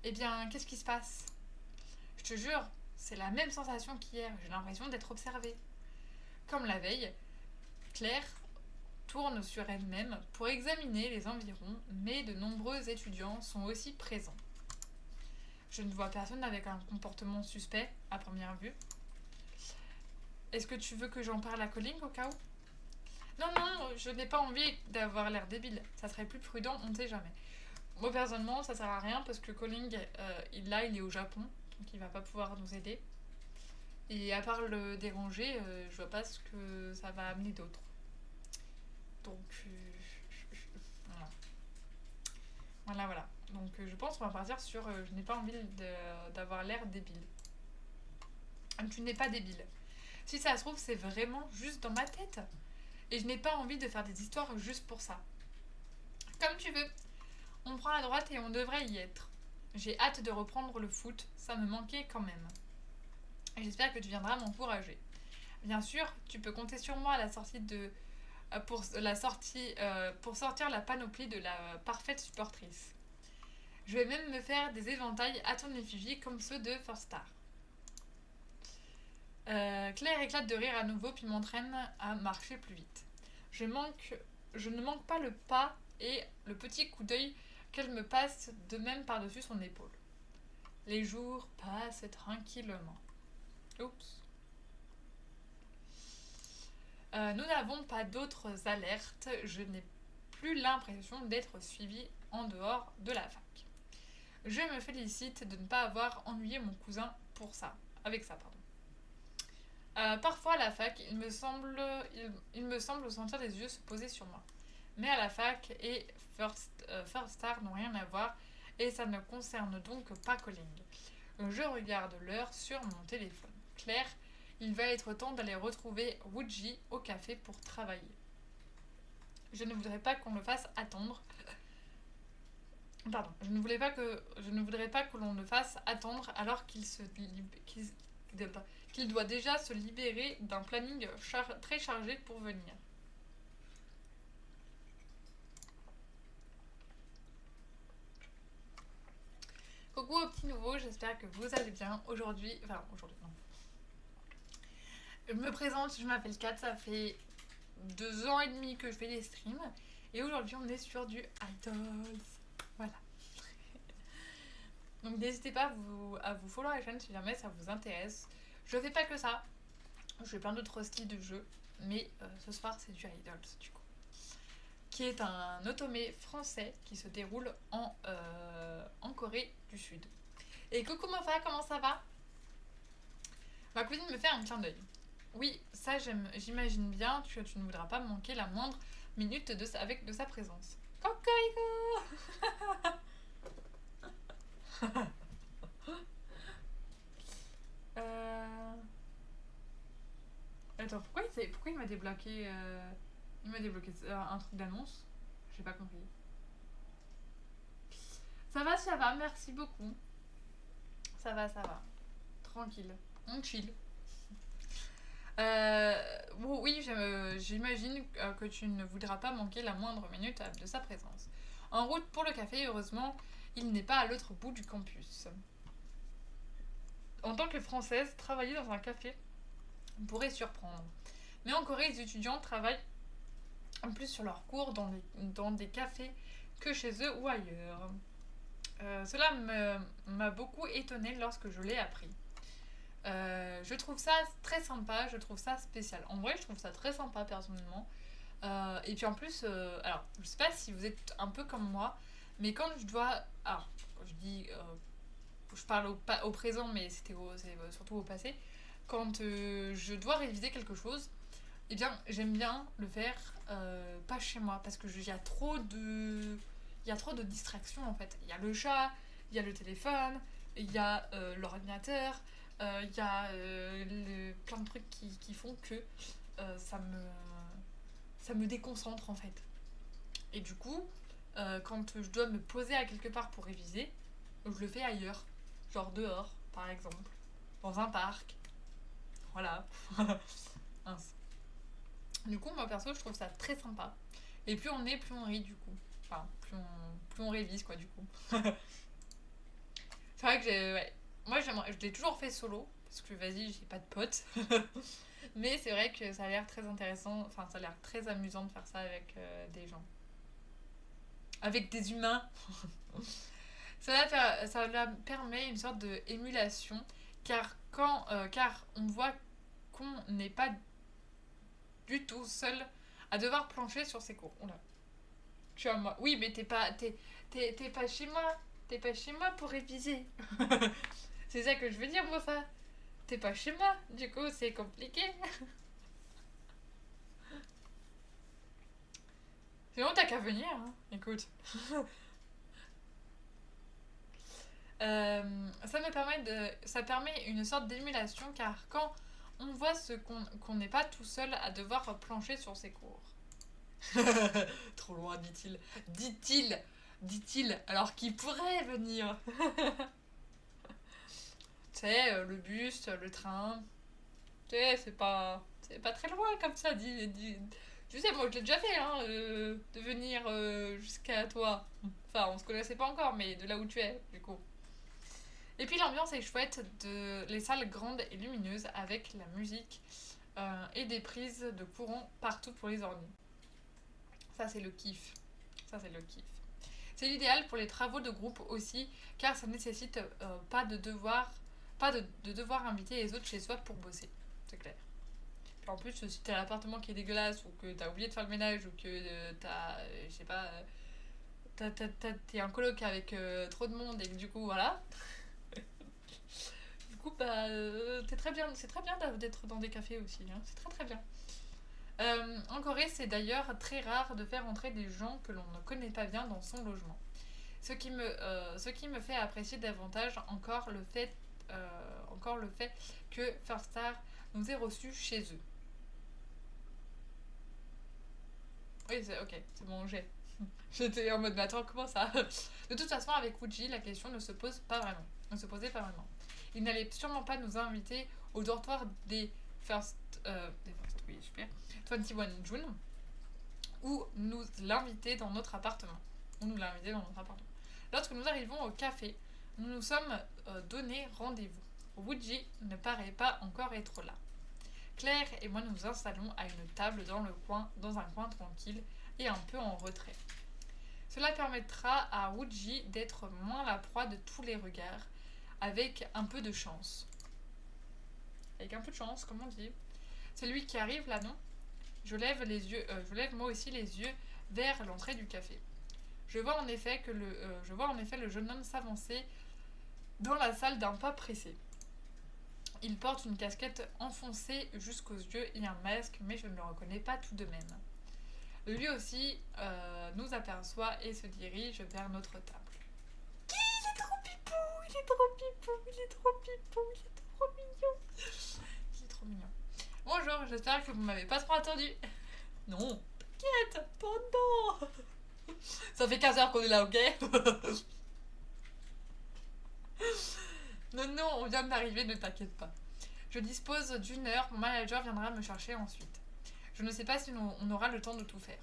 Eh bien, qu'est-ce qui se passe? Je te jure, c'est la même sensation qu'hier, j'ai l'impression d'être observée. Comme la veille, Claire tourne sur elle-même pour examiner les environs, mais de nombreux étudiants sont aussi présents. Je ne vois personne avec un comportement suspect à première vue. Est-ce que tu veux que j'en parle à Colin au cas où? Non, non, je n'ai pas envie d'avoir l'air débile. Ça serait plus prudent, on ne sait jamais. Moi, personnellement, ça sert à rien parce que Colin, il est au Japon, donc il va pas pouvoir nous aider. Et à part le déranger, je vois pas ce que ça va amener d'autre. Donc, voilà. Voilà. Donc, je pense qu'on va partir sur je n'ai pas envie d'avoir l'air débile. Tu n'es pas débile. Si ça se trouve, c'est vraiment juste dans ma tête. Et je n'ai pas envie de faire des histoires juste pour ça. Comme tu veux. On prend à droite et on devrait y être. J'ai hâte de reprendre le foot, ça me manquait quand même. Et j'espère que tu viendras m'encourager. Bien sûr, tu peux compter sur moi à la sortie de pour sortir la panoplie de la parfaite supportrice. Je vais même me faire des éventails à ton effigie comme ceux de First Star. Claire éclate de rire à nouveau puis m'entraîne à marcher plus vite. Je ne manque pas le pas et le petit coup d'œil qu'elle me passe de même par-dessus son épaule. Les jours passent tranquillement. Oups. Nous n'avons pas d'autres alertes. Je n'ai plus l'impression d'être suivie en dehors de la fac. Je me félicite de ne pas avoir ennuyé mon cousin avec ça. Parfois à la fac, il me semble sentir des yeux se poser sur moi. Mais à la fac et First Star n'ont rien à voir et ça ne concerne donc pas Colling. Je regarde l'heure sur mon téléphone. Claire, il va être temps d'aller retrouver Wuji au café pour travailler. Je ne voudrais pas qu'on le fasse attendre. Pardon, je ne voudrais pas que l'on le fasse attendre alors qu'il doit déjà se libérer d'un planning très chargé pour venir. Coucou aux petits nouveaux, j'espère que vous allez bien. Aujourd'hui non. Je me présente, je m'appelle Kat, ça fait 2 ans et demi que je fais des streams. Et aujourd'hui on est sur du Idols. Voilà. Donc n'hésitez pas à vous follow la chaîne si jamais ça vous intéresse. Je fais pas que ça. Je fais plein d'autres styles de jeux. Mais ce soir c'est du Idols du coup. Qui est un otome français qui se déroule en Corée du Sud. Et coucou Mofa, comment ça va? Ma cousine me fait un clin d'œil. Oui, ça j'imagine bien, tu ne voudras pas manquer la moindre minute de sa présence. Cocorico. Attends, pourquoi il m'a débloqué il m'a débloqué un truc d'annonce? J'ai pas compris. Ça va, merci beaucoup. Ça va. Tranquille. On chill. Bon, oui, j'imagine que tu ne voudras pas manquer la moindre minute de sa présence. En route pour le café, heureusement, il n'est pas à l'autre bout du campus. En tant que Française, travailler dans un café pourrait surprendre. Mais en Corée, les étudiants travaillent en plus sur leurs cours dans des cafés que chez eux ou ailleurs. Cela m'a beaucoup étonnée lorsque je l'ai appris. Je trouve ça très sympa, je trouve ça spécial. En vrai, je trouve ça très sympa personnellement. Et puis en plus, alors je sais pas si vous êtes un peu comme moi, mais quand je dois. Alors, je dis. Je parle au présent, mais c'est surtout au passé. Quand je dois réviser quelque chose, eh bien, j'aime bien le faire pas chez moi parce que il y a trop de distractions en fait. Il y a le chat, il y a le téléphone, il y a l'ordinateur, il y a plein de trucs qui font que ça me déconcentre en fait. Et du coup, quand je dois me poser à quelque part pour réviser, je le fais ailleurs, genre dehors par exemple, dans un parc. Voilà. Mince. Du coup, moi perso, je trouve ça très sympa. Et plus on est, plus on rit du coup. Enfin, plus on révise quoi du coup. C'est vrai que moi je l'ai toujours fait solo, parce que vas-y, j'ai pas de potes. Mais c'est vrai que ça a l'air très intéressant, enfin ça a l'air très amusant de faire ça avec des gens. Avec des humains. Ça permet une sorte d'émulation, car on voit qu'on n'est pas du tout seul à devoir plancher sur ses cours. Oula. Tu vois, moi. Oui, mais t'es pas chez moi. T'es pas chez moi pour réviser. C'est ça que je veux dire, Mofa. T'es pas chez moi. Du coup, c'est compliqué. Sinon, t'as qu'à venir. Hein. Écoute. Ça permet une sorte d'émulation, car quand on voit qu'on n'est pas tout seul à devoir plancher sur ses cours. Trop loin, dit-il. Dit-il, alors qu'il pourrait venir. Tu sais, le bus, le train. Tu sais, c'est pas très loin comme ça. Tu sais, moi je l'ai déjà fait, hein, de venir jusqu'à toi. Enfin, on se connaissait pas encore, mais de là où tu es, du coup. Et puis l'ambiance est chouette, les salles grandes et lumineuses avec la musique et des prises de courant partout pour les ordi. Ça, c'est le kiff. C'est l'idéal pour les travaux de groupe aussi, car ça nécessite pas de devoir inviter les autres chez soi pour bosser. C'est clair. Puis en plus, si t'as l'appartement qui est dégueulasse, ou que t'as oublié de faire le ménage, ou que t'as, je sais pas, t'es un coloc avec trop de monde, et que du coup, voilà. Du coup, bah, c'est très bien d'être dans des cafés aussi, hein. C'est très très bien. En Corée, c'est d'ailleurs très rare de faire entrer des gens que l'on ne connaît pas bien dans son logement. Ce qui me fait apprécier davantage encore le fait que First Star nous ait reçus chez eux. Oui, c'est bon, j'ai. J'étais en mode, mais attends, comment ça? De toute façon, avec Fuji, la question ne se posait pas vraiment. Il n'allait sûrement pas nous inviter au dortoir des First, oui, super, 21 June, ou nous l'inviter dans notre appartement. Lorsque nous arrivons au café, nous nous sommes donné rendez-vous. Wuji ne paraît pas encore être là. Claire et moi nous installons à une table dans un coin tranquille et un peu en retrait. Cela permettra à Wuji d'être moins la proie de tous les regards, avec un peu de chance. Avec un peu de chance, comme on dit. C'est lui qui arrive là, non? Je lève moi aussi les yeux vers l'entrée du café. Je vois en effet le jeune homme s'avancer dans la salle d'un pas pressé. Il porte une casquette enfoncée jusqu'aux yeux et un masque, mais je ne le reconnais pas tout de même. Lui aussi nous aperçoit et se dirige vers notre table. Il est trop pipou, il est trop mignon. Bonjour, j'espère que vous m'avez pas trop attendu. Non, t'inquiète, pendant. Ça fait 15 heures qu'on est là, ok? Non, on vient d'arriver, ne t'inquiète pas. Je dispose d'1 heure, mon manager viendra me chercher ensuite. Je ne sais pas si on aura le temps de tout faire.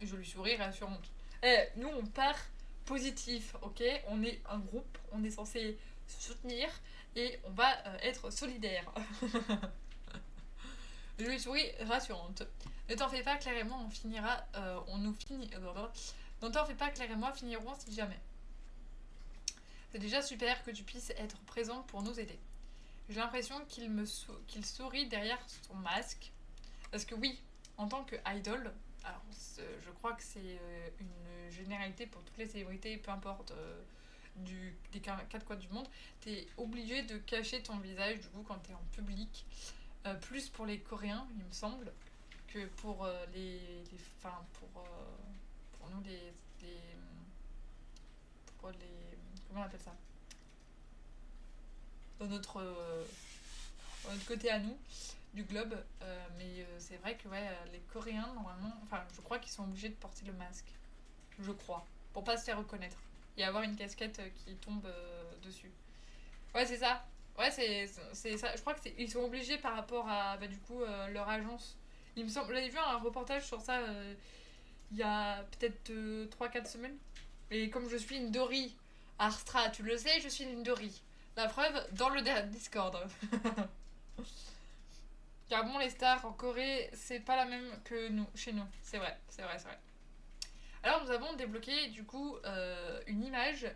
Et je lui souris rassurante. Nous on part positif, ok? On est un groupe, on est censé se soutenir et on va être solidaire. Je lui souris rassurante. Ne t'en fais pas, Claire et moi on finira, Ne t'en fais pas, Claire et moi finirons si jamais. C'est déjà super que tu puisses être présente pour nous aider. J'ai l'impression qu'il sourit derrière son masque. Parce que oui, en tant que idol, alors je crois que c'est une généralité pour toutes les célébrités, peu importe des quatre coins du monde, t'es obligé de cacher ton visage du coup quand t'es en public. Plus pour les Coréens, il me semble, que pour pour nous comment on appelle ça, dans notre côté à nous du globe, mais c'est vrai que ouais, les Coréens normalement, enfin je crois qu'ils sont obligés de porter le masque, je crois, pour pas se faire reconnaître et avoir une casquette qui tombe dessus. Ouais, c'est ça. Ouais, c'est ça. Je crois qu'ils sont obligés par rapport à du coup leur agence. Il me semble, j'avais vu un reportage sur ça il y a peut-être 3-4 semaines. Et comme je suis une Dory, Arstra, tu le sais, je suis une Dory. La preuve, dans le Discord. Car bon, les stars en Corée, c'est pas la même que nous, chez nous. C'est vrai. Alors nous avons débloqué du coup une image.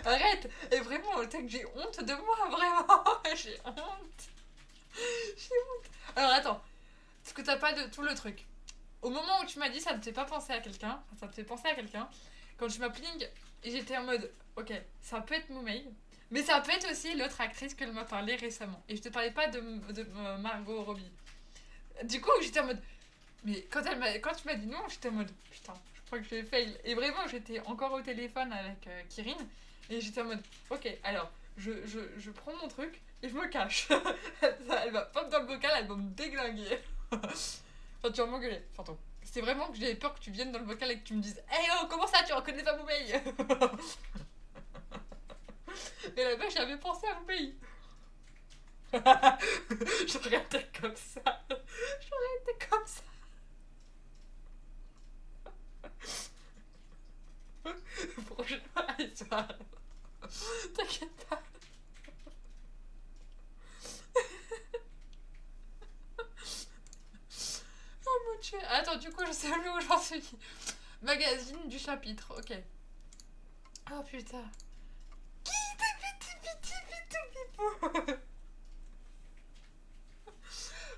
Arrête! Et vraiment, j'ai honte de moi, vraiment! J'ai honte! Alors attends, parce que t'as pas de tout le truc. Au moment où tu m'as dit ça ne te fait pas penser à quelqu'un, ça te fait penser à quelqu'un, quand tu m'as pling, j'étais en mode, ok, ça peut être Moumei, mais ça peut être aussi l'autre actrice qu'elle m'a parlé récemment. Et je te parlais pas de Margot Robbie. Du coup, j'étais en mode, mais quand tu m'as dit non, j'étais en mode, putain, je crois que je vais fail. Et vraiment, j'étais encore au téléphone avec Kirin, et j'étais en mode, ok, alors, je prends mon truc, et je me cache. Elle va pop dans le bocal, elle va me déglinguer. Enfin, tu vas m'engueuler, fantôme. C'est vraiment que j'avais peur que tu viennes dans le bocal et que tu me dises hey oh, comment ça, tu reconnais pas mon pays? Et la vache, j'avais pensé à mon pays. J'aurais été comme ça. J'aurais été comme ça. Prochaine fois, allez, soir. T'inquiète pas. Oh mon dieu. Attends, du coup, je sais plus où j'en suis. Magazine du chapitre, ok. Oh putain.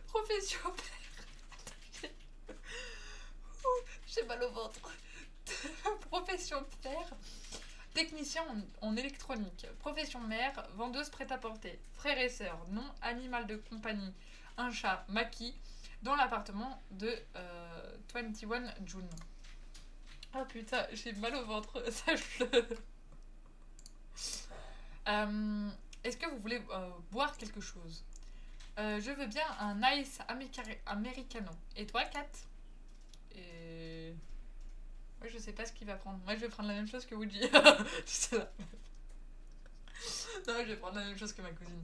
Profession père. J'ai mal au ventre. Profession père. Technicien en électronique. Profession mère. Vendeuse prêt-à-porter. Frères et sœurs. Nom. Animal de compagnie. Un chat. Maki. Dans l'appartement de 21 June. Oh putain, j'ai mal au ventre. Sache-le. Est-ce que vous voulez boire quelque chose? Je veux bien un ice americano. Et toi, Kat? Et... Moi, je sais pas ce qu'il va prendre. Moi, je vais prendre la même chose que Woody. C'est la même. Non, je vais prendre la même chose que ma cousine.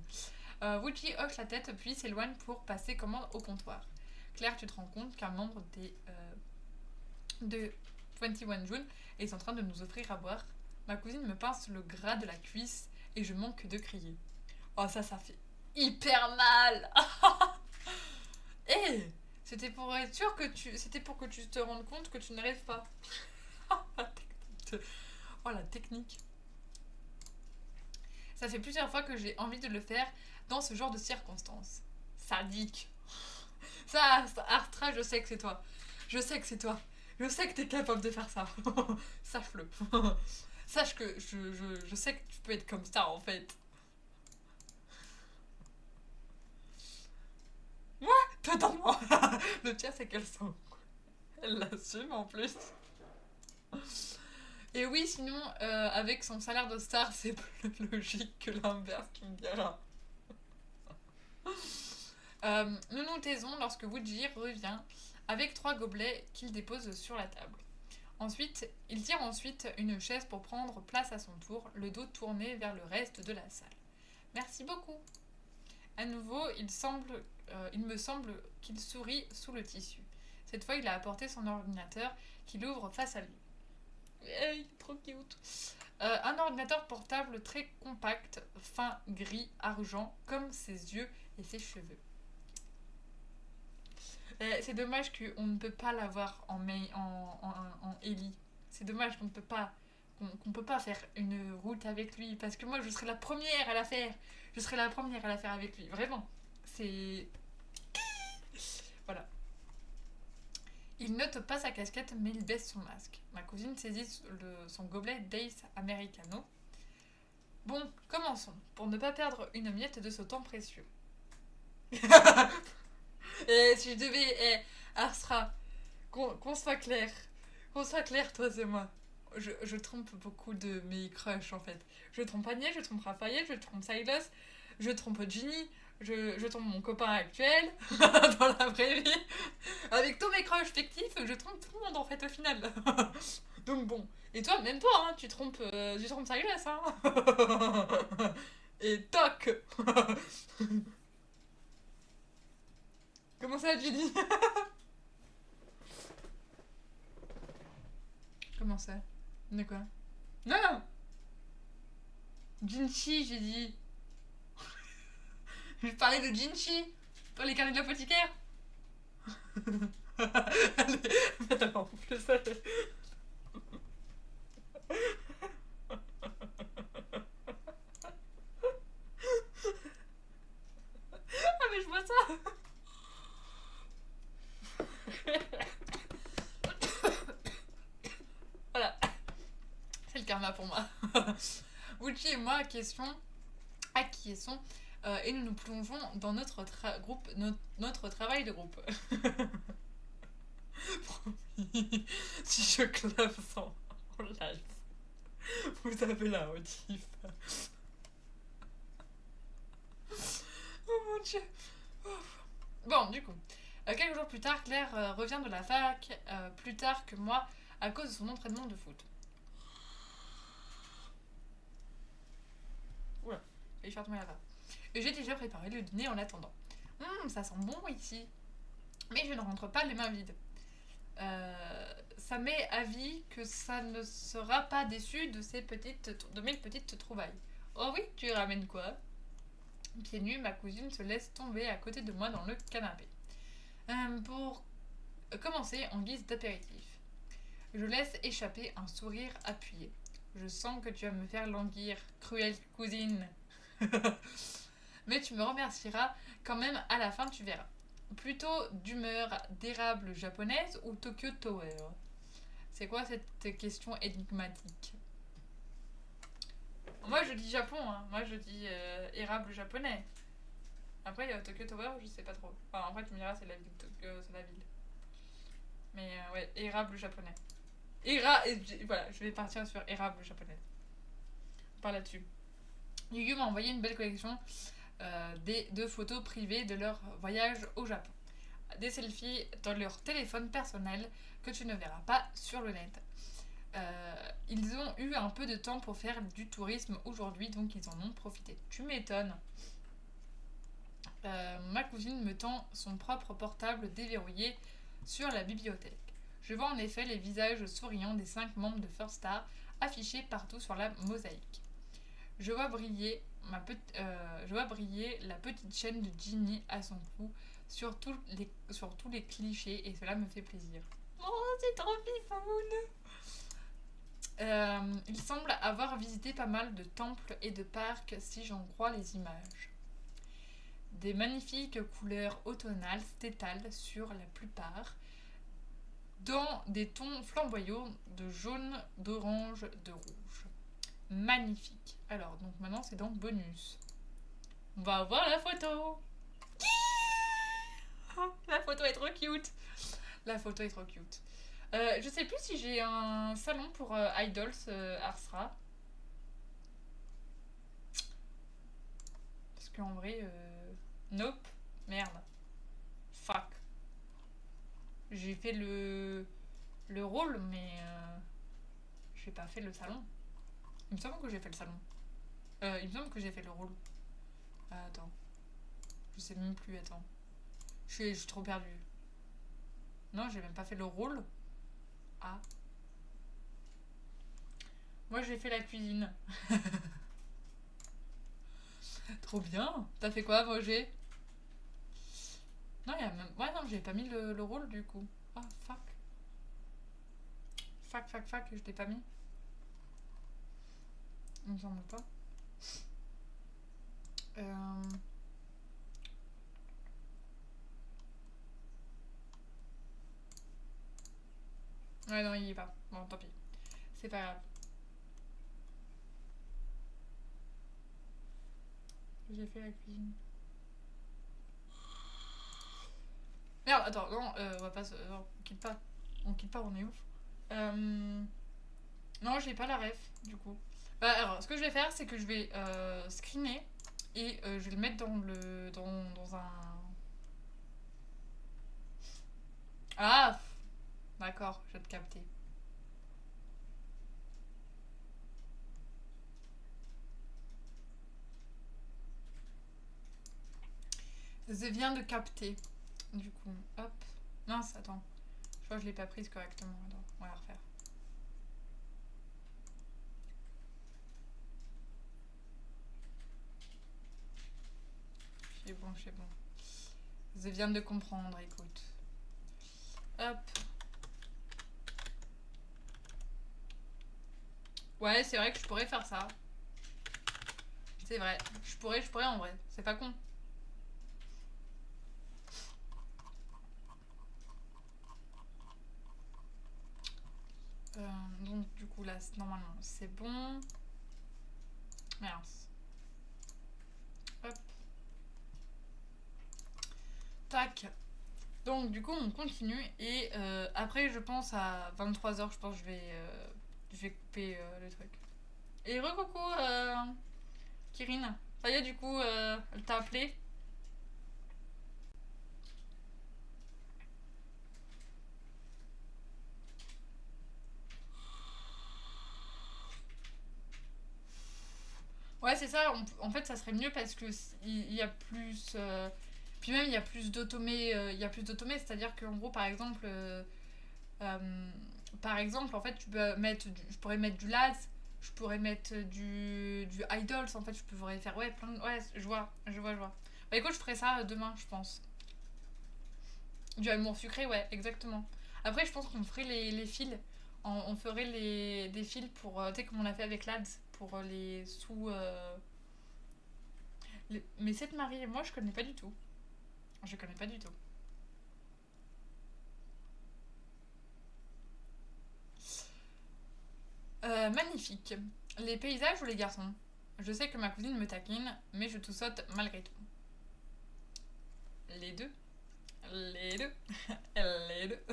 Woody hoche la tête puis s'éloigne pour passer commande au comptoir. Claire, tu te rends compte qu'un membre de 21 June est en train de nous offrir à boire. Ma cousine me pince le gras de la cuisse et je manque de crier. Oh, ça fait hyper mal. Eh, c'était pour être sûr que c'était pour que tu te rendes compte que tu ne rêves pas. Oh, la technique. Ça fait plusieurs fois que j'ai envie de le faire dans ce genre de circonstances. Sadique. Ça, Astra, je sais que c'est toi. Je sais que c'est toi. Je sais que t'es capable de faire ça. Sache-le. Sache que je sais que tu peux être comme ça, en fait. Moi, totalement. Le pire, c'est qu'elle sent. Elle l'assume en plus. Et oui, sinon, avec son salaire de star, c'est plus logique que l'inverse, tu me diras. Nous nous taisons lorsque Woody revient avec 3 gobelets qu'il dépose sur la table. Ensuite, il tire ensuite une chaise pour prendre place à son tour, le dos tourné vers le reste de la salle. Merci beaucoup. À nouveau, il me semble qu'il sourit sous le tissu. Cette fois, il a apporté son ordinateur qu'il ouvre face à lui. Il est trop cute. Un ordinateur portable très compact, fin gris, argent, comme ses yeux et ses cheveux. C'est dommage qu'on ne peut pas l'avoir en Ellie. C'est dommage qu'on ne peut pas qu'on peut pas faire une route avec lui parce que moi je serais la première à la faire. Je serais la première à la faire avec lui, vraiment. C'est voilà. Il n'ôte pas sa casquette mais il baisse son masque. Ma cousine saisit son gobelet d'Ace Americano. Bon, commençons, pour ne pas perdre une miette de ce temps précieux. Et si je devais... Arsra, qu'on soit clair. Qu'on soit clair, toi et moi. Je trompe beaucoup de mes crushs, en fait. Je trompe Agnès, je trompe Raphaël, je trompe Silas, je trompe Ginny, je trompe mon copain actuel, dans la vraie vie. Avec tous mes crushs fictifs, je trompe tout le monde, en fait, au final. Donc bon. Et toi, même toi, hein, tu trompes Silas, hein. Et toc. Comment ça, Judy? Comment ça? De quoi? Non! Jinchi, j'ai dit. Je parlais de Jinchi, pas les carnets de l'apothicaire. Allez, en plus, allez. Ah, mais je vois ça! Voilà. C'est le karma pour moi. Wuchi et moi, acquiesçons et nous nous plongeons dans notre groupe, notre travail de groupe. Promis, si je clave ça en live, vous avez la motif. Dieu. Ouf. Bon, du coup, quelques jours plus tard, Claire revient de la fac, plus tard que moi, à cause de son entraînement de foot. Oula, j'ai faire tomber là-bas. Et j'ai déjà préparé le dîner en attendant. Ça sent bon ici. Mais je ne rentre pas les mains vides. Ça m'est avis que ça ne sera pas déçu de mes petites trouvailles. Oh oui, tu ramènes quoi? Pieds nus, ma cousine se laisse tomber à côté de moi dans le canapé. Pour commencer, en guise d'apéritif, je laisse échapper un sourire appuyé. Je sens que tu vas me faire languir, cruelle cousine. Mais tu me remercieras quand même à la fin, tu verras. Plutôt d'humeur d'érable japonaise ou Tokyo Tower? C'est quoi cette question énigmatique? Moi je dis Japon, hein. Moi je dis érable japonais. Après Tokyo Tower, je sais pas trop. Enfin, après tu me diras, c'est la ville de Tokyo, c'est la ville. Mais ouais, érable japonais. Voilà, je vais partir sur érable japonais. Par là-dessus. Yu m'a envoyé une belle collection de photos privées de leur voyage au Japon. Des selfies dans leur téléphone personnel que tu ne verras pas sur le net. Ils ont eu un peu de temps pour faire du tourisme aujourd'hui, donc ils en ont profité. Tu m'étonnes. Ma cousine me tend son propre portable déverrouillé sur la bibliothèque. Je vois en effet les visages souriants des 5 membres de First Star affichés partout sur la mosaïque. Je vois briller la petite chaîne de Ginny à son cou sur tous les clichés et cela me fait plaisir. Oh, c'est trop fifoune. Il semble avoir visité pas mal de temples et de parcs si j'en crois les images. Des magnifiques couleurs automnales s'étalent sur la plupart, dans des tons flamboyants de jaune, d'orange, de rouge. Magnifique. Alors, donc maintenant c'est dans bonus. On va voir la photo. La photo est trop cute. La photo est trop cute. Je sais plus si j'ai un salon pour Idols Arsra. Parce qu'en vrai, nope. Merde. Fuck. J'ai fait le rôle, mais j'ai pas fait le salon. Il me semble que j'ai fait le salon. Il me semble que j'ai fait le rôle. Attends. Je sais même plus, attends. Je suis trop perdue. Non, j'ai même pas fait le rôle. Ah. Moi, j'ai fait la cuisine. Trop bien. T'as fait quoi, Roger? Non, il y a même... Ouais, non, j'ai pas mis le rôle, du coup. Ah, fuck. Fuck, je l'ai pas mis. Il me semble pas. Ouais, non, il y est pas. Bon, tant pis. C'est pas grave. J'ai fait la cuisine. Merde, attends, non, on va pas se... Non, on quitte pas. On est ouf. Non, j'ai pas la ref, du coup. Alors, ce que je vais faire, c'est que je vais screener et je vais le mettre dans un... Ah, d'accord, je vais te capter. Je viens de capter. Du coup, hop. Mince, attends. Je crois que je l'ai pas prise correctement. Attends, on va la refaire. C'est bon. Je viens de comprendre, écoute. Hop. Ouais, c'est vrai que je pourrais faire ça. C'est vrai. Je pourrais en vrai. C'est pas con. Donc du coup là normalement c'est bon. Mince. Hop. Tac. Donc du coup on continue et après je pense à 23h je pense que je vais couper le truc. Et recoucou Kirin. Ça y est du coup elle t'a appelé. Ouais, c'est ça. En fait, ça serait mieux parce que il y a plus. Puis même, il y a plus d'automé. Il y a plus d'automé, c'est-à-dire qu'en gros, euh, par exemple, en fait, je pourrais mettre du Laz, je pourrais mettre du Idols. En fait, je pourrais faire ouais plein. Ouais, je vois. Bah écoute, je ferai ça demain, je pense. Du amour sucré, ouais, exactement. Après, je pense qu'on ferait les fils. On ferait des fils pour. Tu sais, comme on a fait avec Lads, pour les sous. Mais cette Marie, moi, je connais pas du tout. Je connais pas du tout. Magnifique. Les paysages ou les garçons? Je sais que ma cousine me taquine, mais je tout saute malgré tout. Les deux. Les deux. Les deux.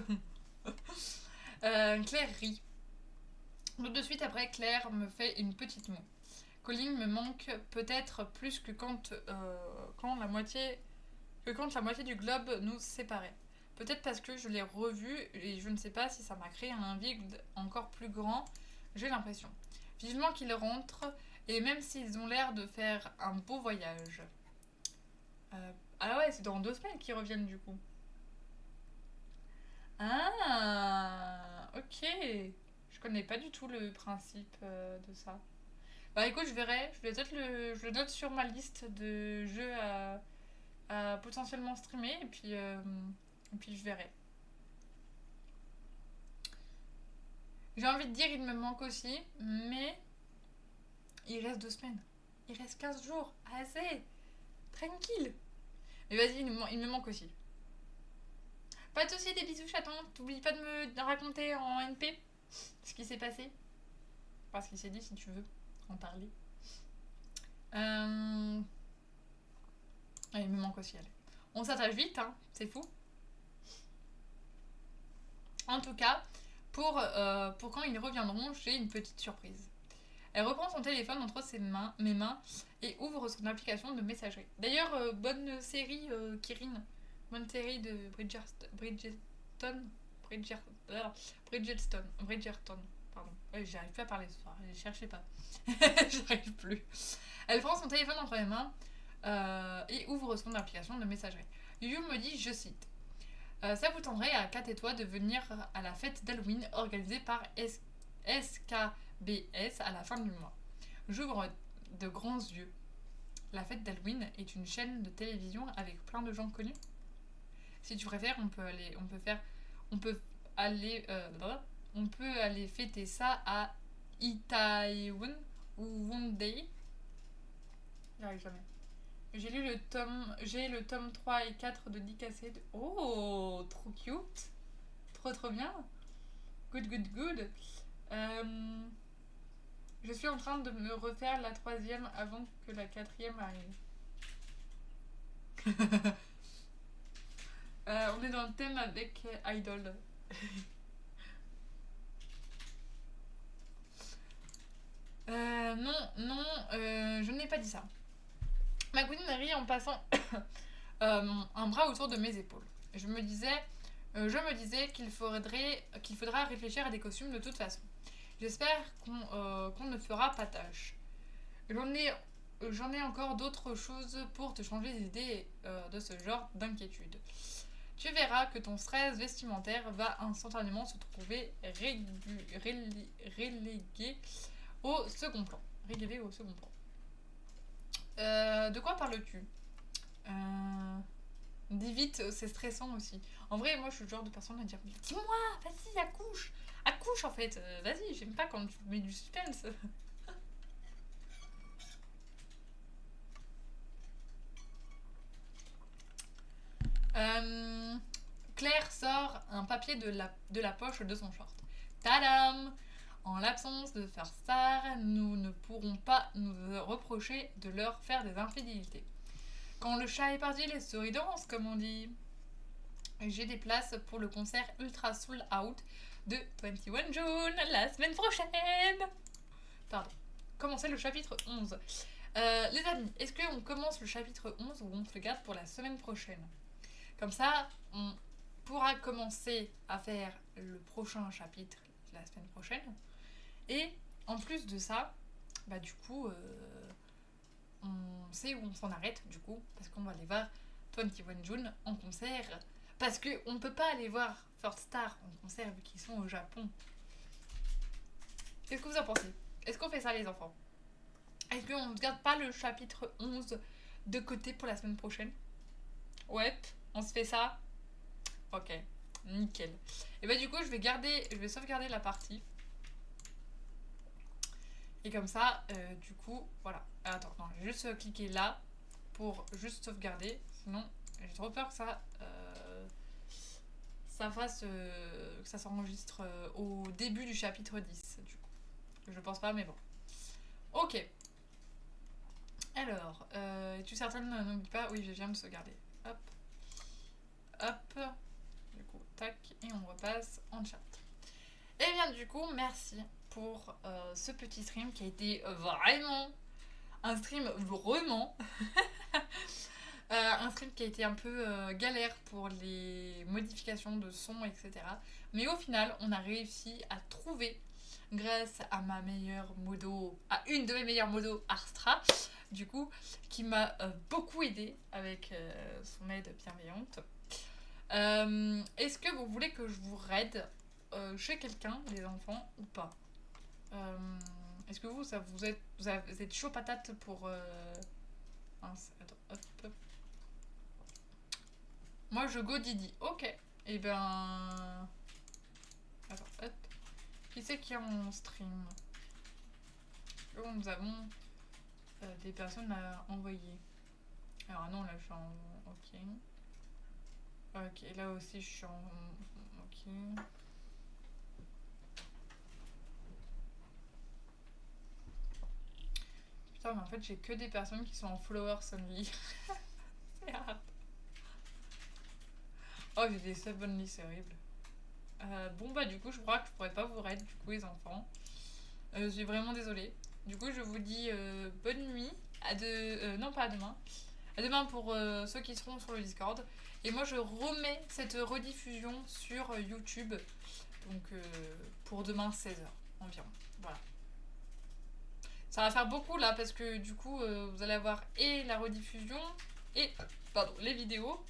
Claire rit. Tout de suite après, Claire me fait une petite moue. Colline me manque peut-être plus que quand la moitié du globe nous séparait. Peut-être parce que je l'ai revu et je ne sais pas si ça m'a créé un vide encore plus grand, j'ai l'impression. Vivement qu'ils rentrent, et même s'ils ont l'air de faire un beau voyage. Ah ouais, c'est dans 2 semaines qu'ils reviennent du coup. Ah, ok. Je connais pas du tout le principe de ça. Bah écoute, je verrai. Je le note sur ma liste de jeux à potentiellement streamer et puis je verrai. J'ai envie de dire il me manque aussi, mais il reste 2 semaines. Il reste 15 jours. Assez. Tranquille. Mais vas-y, il me manque aussi. Pas de soucis, des bisous chatons. T'oublies pas de me raconter en NP ce qui s'est passé. Parce qu'il s'est dit si tu veux en parler. Euh... Ah, il me manque aussi, allez. On s'attache vite, hein, c'est fou. En tout cas, pour quand ils reviendront, j'ai une petite surprise. Elle reprend son téléphone entre mes mains et ouvre son application de messagerie. D'ailleurs, bonne série, Kirin. Bonne série de Bridgerton. Bridgerton. Pardon. Ouais, j'arrive plus à parler ce soir. Cherchez pas. J'arrive plus. Elle prend son téléphone entre les mains et ouvre son application de messagerie. Yu me dit, je cite, ça vous tendrait à Kat et toi de venir à la fête d'Halloween organisée par SKBS à la fin du mois. J'ouvre de grands yeux. La fête d'Halloween est une chaîne de télévision avec plein de gens connus. Si tu préfères, on peut aller, on peut aller fêter ça à Itaewon ou Wondai. J'arrive jamais. J'ai le tome 3 et 4 de Dick Acid. Oh, trop cute. Trop bien. Good. Euh, je suis en train de me refaire la troisième avant que la quatrième arrive. On est dans le thème avec Idol. Non, je n'ai pas dit ça. Ma cousine rit en passant un bras autour de mes épaules. Je me disais qu'il faudra réfléchir à des costumes de toute façon. J'espère qu'on ne fera pas tâche. J'en ai encore d'autres choses pour te changer d'idée de ce genre d'inquiétude. Tu verras que ton stress vestimentaire va instantanément se trouver relégué au second plan. Réguler au second plan. De quoi parles-tu Dis vite, c'est stressant aussi. En vrai, moi je suis le genre de personne à dire dis-moi, vas-y, accouche. Accouche en fait, vas-y, j'aime pas quand tu mets du suspense. Claire sort un papier de la poche de son short. Tadam! En l'absence de First Star, nous ne pourrons pas nous reprocher de leur faire des infidélités. Quand le chat est parti, les souris dansent, comme on dit. J'ai des places pour le concert Ultra Soul Out de 21 June la semaine prochaine. Pardon. Commencer le chapitre 11. Les amis, est-ce qu'on commence le chapitre 11 ou on se le garde pour la semaine prochaine? Comme ça, on pourra commencer à faire le prochain chapitre la semaine prochaine. Et en plus de ça, bah du coup, on sait où on s'en arrête du coup, parce qu'on va aller voir 21 June en concert. Parce qu'on ne peut pas aller voir First Star en concert vu qu'ils sont au Japon. Qu'est-ce que vous en pensez? Est-ce qu'on fait ça les enfants? Est-ce qu'on ne garde pas le chapitre 11 de côté pour la semaine prochaine? Ouais, on se fait ça? Ok, nickel. Et bah du coup je vais sauvegarder la partie. Et comme ça, du coup, voilà. Attends, non, je vais juste cliquer là pour juste sauvegarder. Sinon, j'ai trop peur que ça fasse, que ça s'enregistre au début du chapitre 10, du coup. Je pense pas, mais bon. Ok. Alors, es-tu certaine? N'oublie pas. Oui, je viens de sauvegarder. Hop. Hop. Du coup, tac. Et on repasse en chat. Et bien, du coup, merci pour ce petit stream qui a été vraiment un stream vraiment un stream qui a été un peu galère pour les modifications de son, etc. Mais au final, on a réussi à trouver, grâce à ma meilleure modo, à une de mes meilleures modos, Arstra, du coup, qui m'a beaucoup aidé avec son aide bienveillante. Est-ce que vous voulez que je vous raide chez quelqu'un, les enfants, ou pas? Est-ce que vous êtes chaud patate pour... Attends, hop, hop. Moi, je go Didi. Ok. Et ben... Attends, hop. Qui c'est qui est en stream? Nous avons des personnes à envoyer. Alors non, là, je suis en... Ok. Ok, là aussi, je suis en... Ok. Putain, mais en fait, j'ai que des personnes qui sont en followers only. C'est hard. Oh, j'ai des sub only, c'est horrible. Bon, bah, du coup, je crois que je pourrais pas vous raid, du coup, les enfants. Je suis vraiment désolée. Du coup, je vous dis bonne nuit. Non, pas à demain. À demain pour ceux qui seront sur le Discord. Et moi, je remets cette rediffusion sur YouTube. Donc, pour demain, 16h environ. Voilà. Ça va faire beaucoup là, parce que du coup, vous allez avoir et la rediffusion et les vidéos.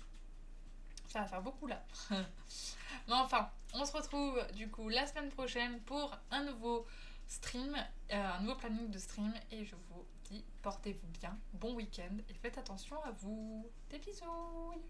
Ça va faire beaucoup là. Mais enfin, on se retrouve du coup la semaine prochaine pour un nouveau stream, un nouveau planning de stream. Et je vous dis, portez-vous bien, bon week-end et faites attention à vous. Des bisous.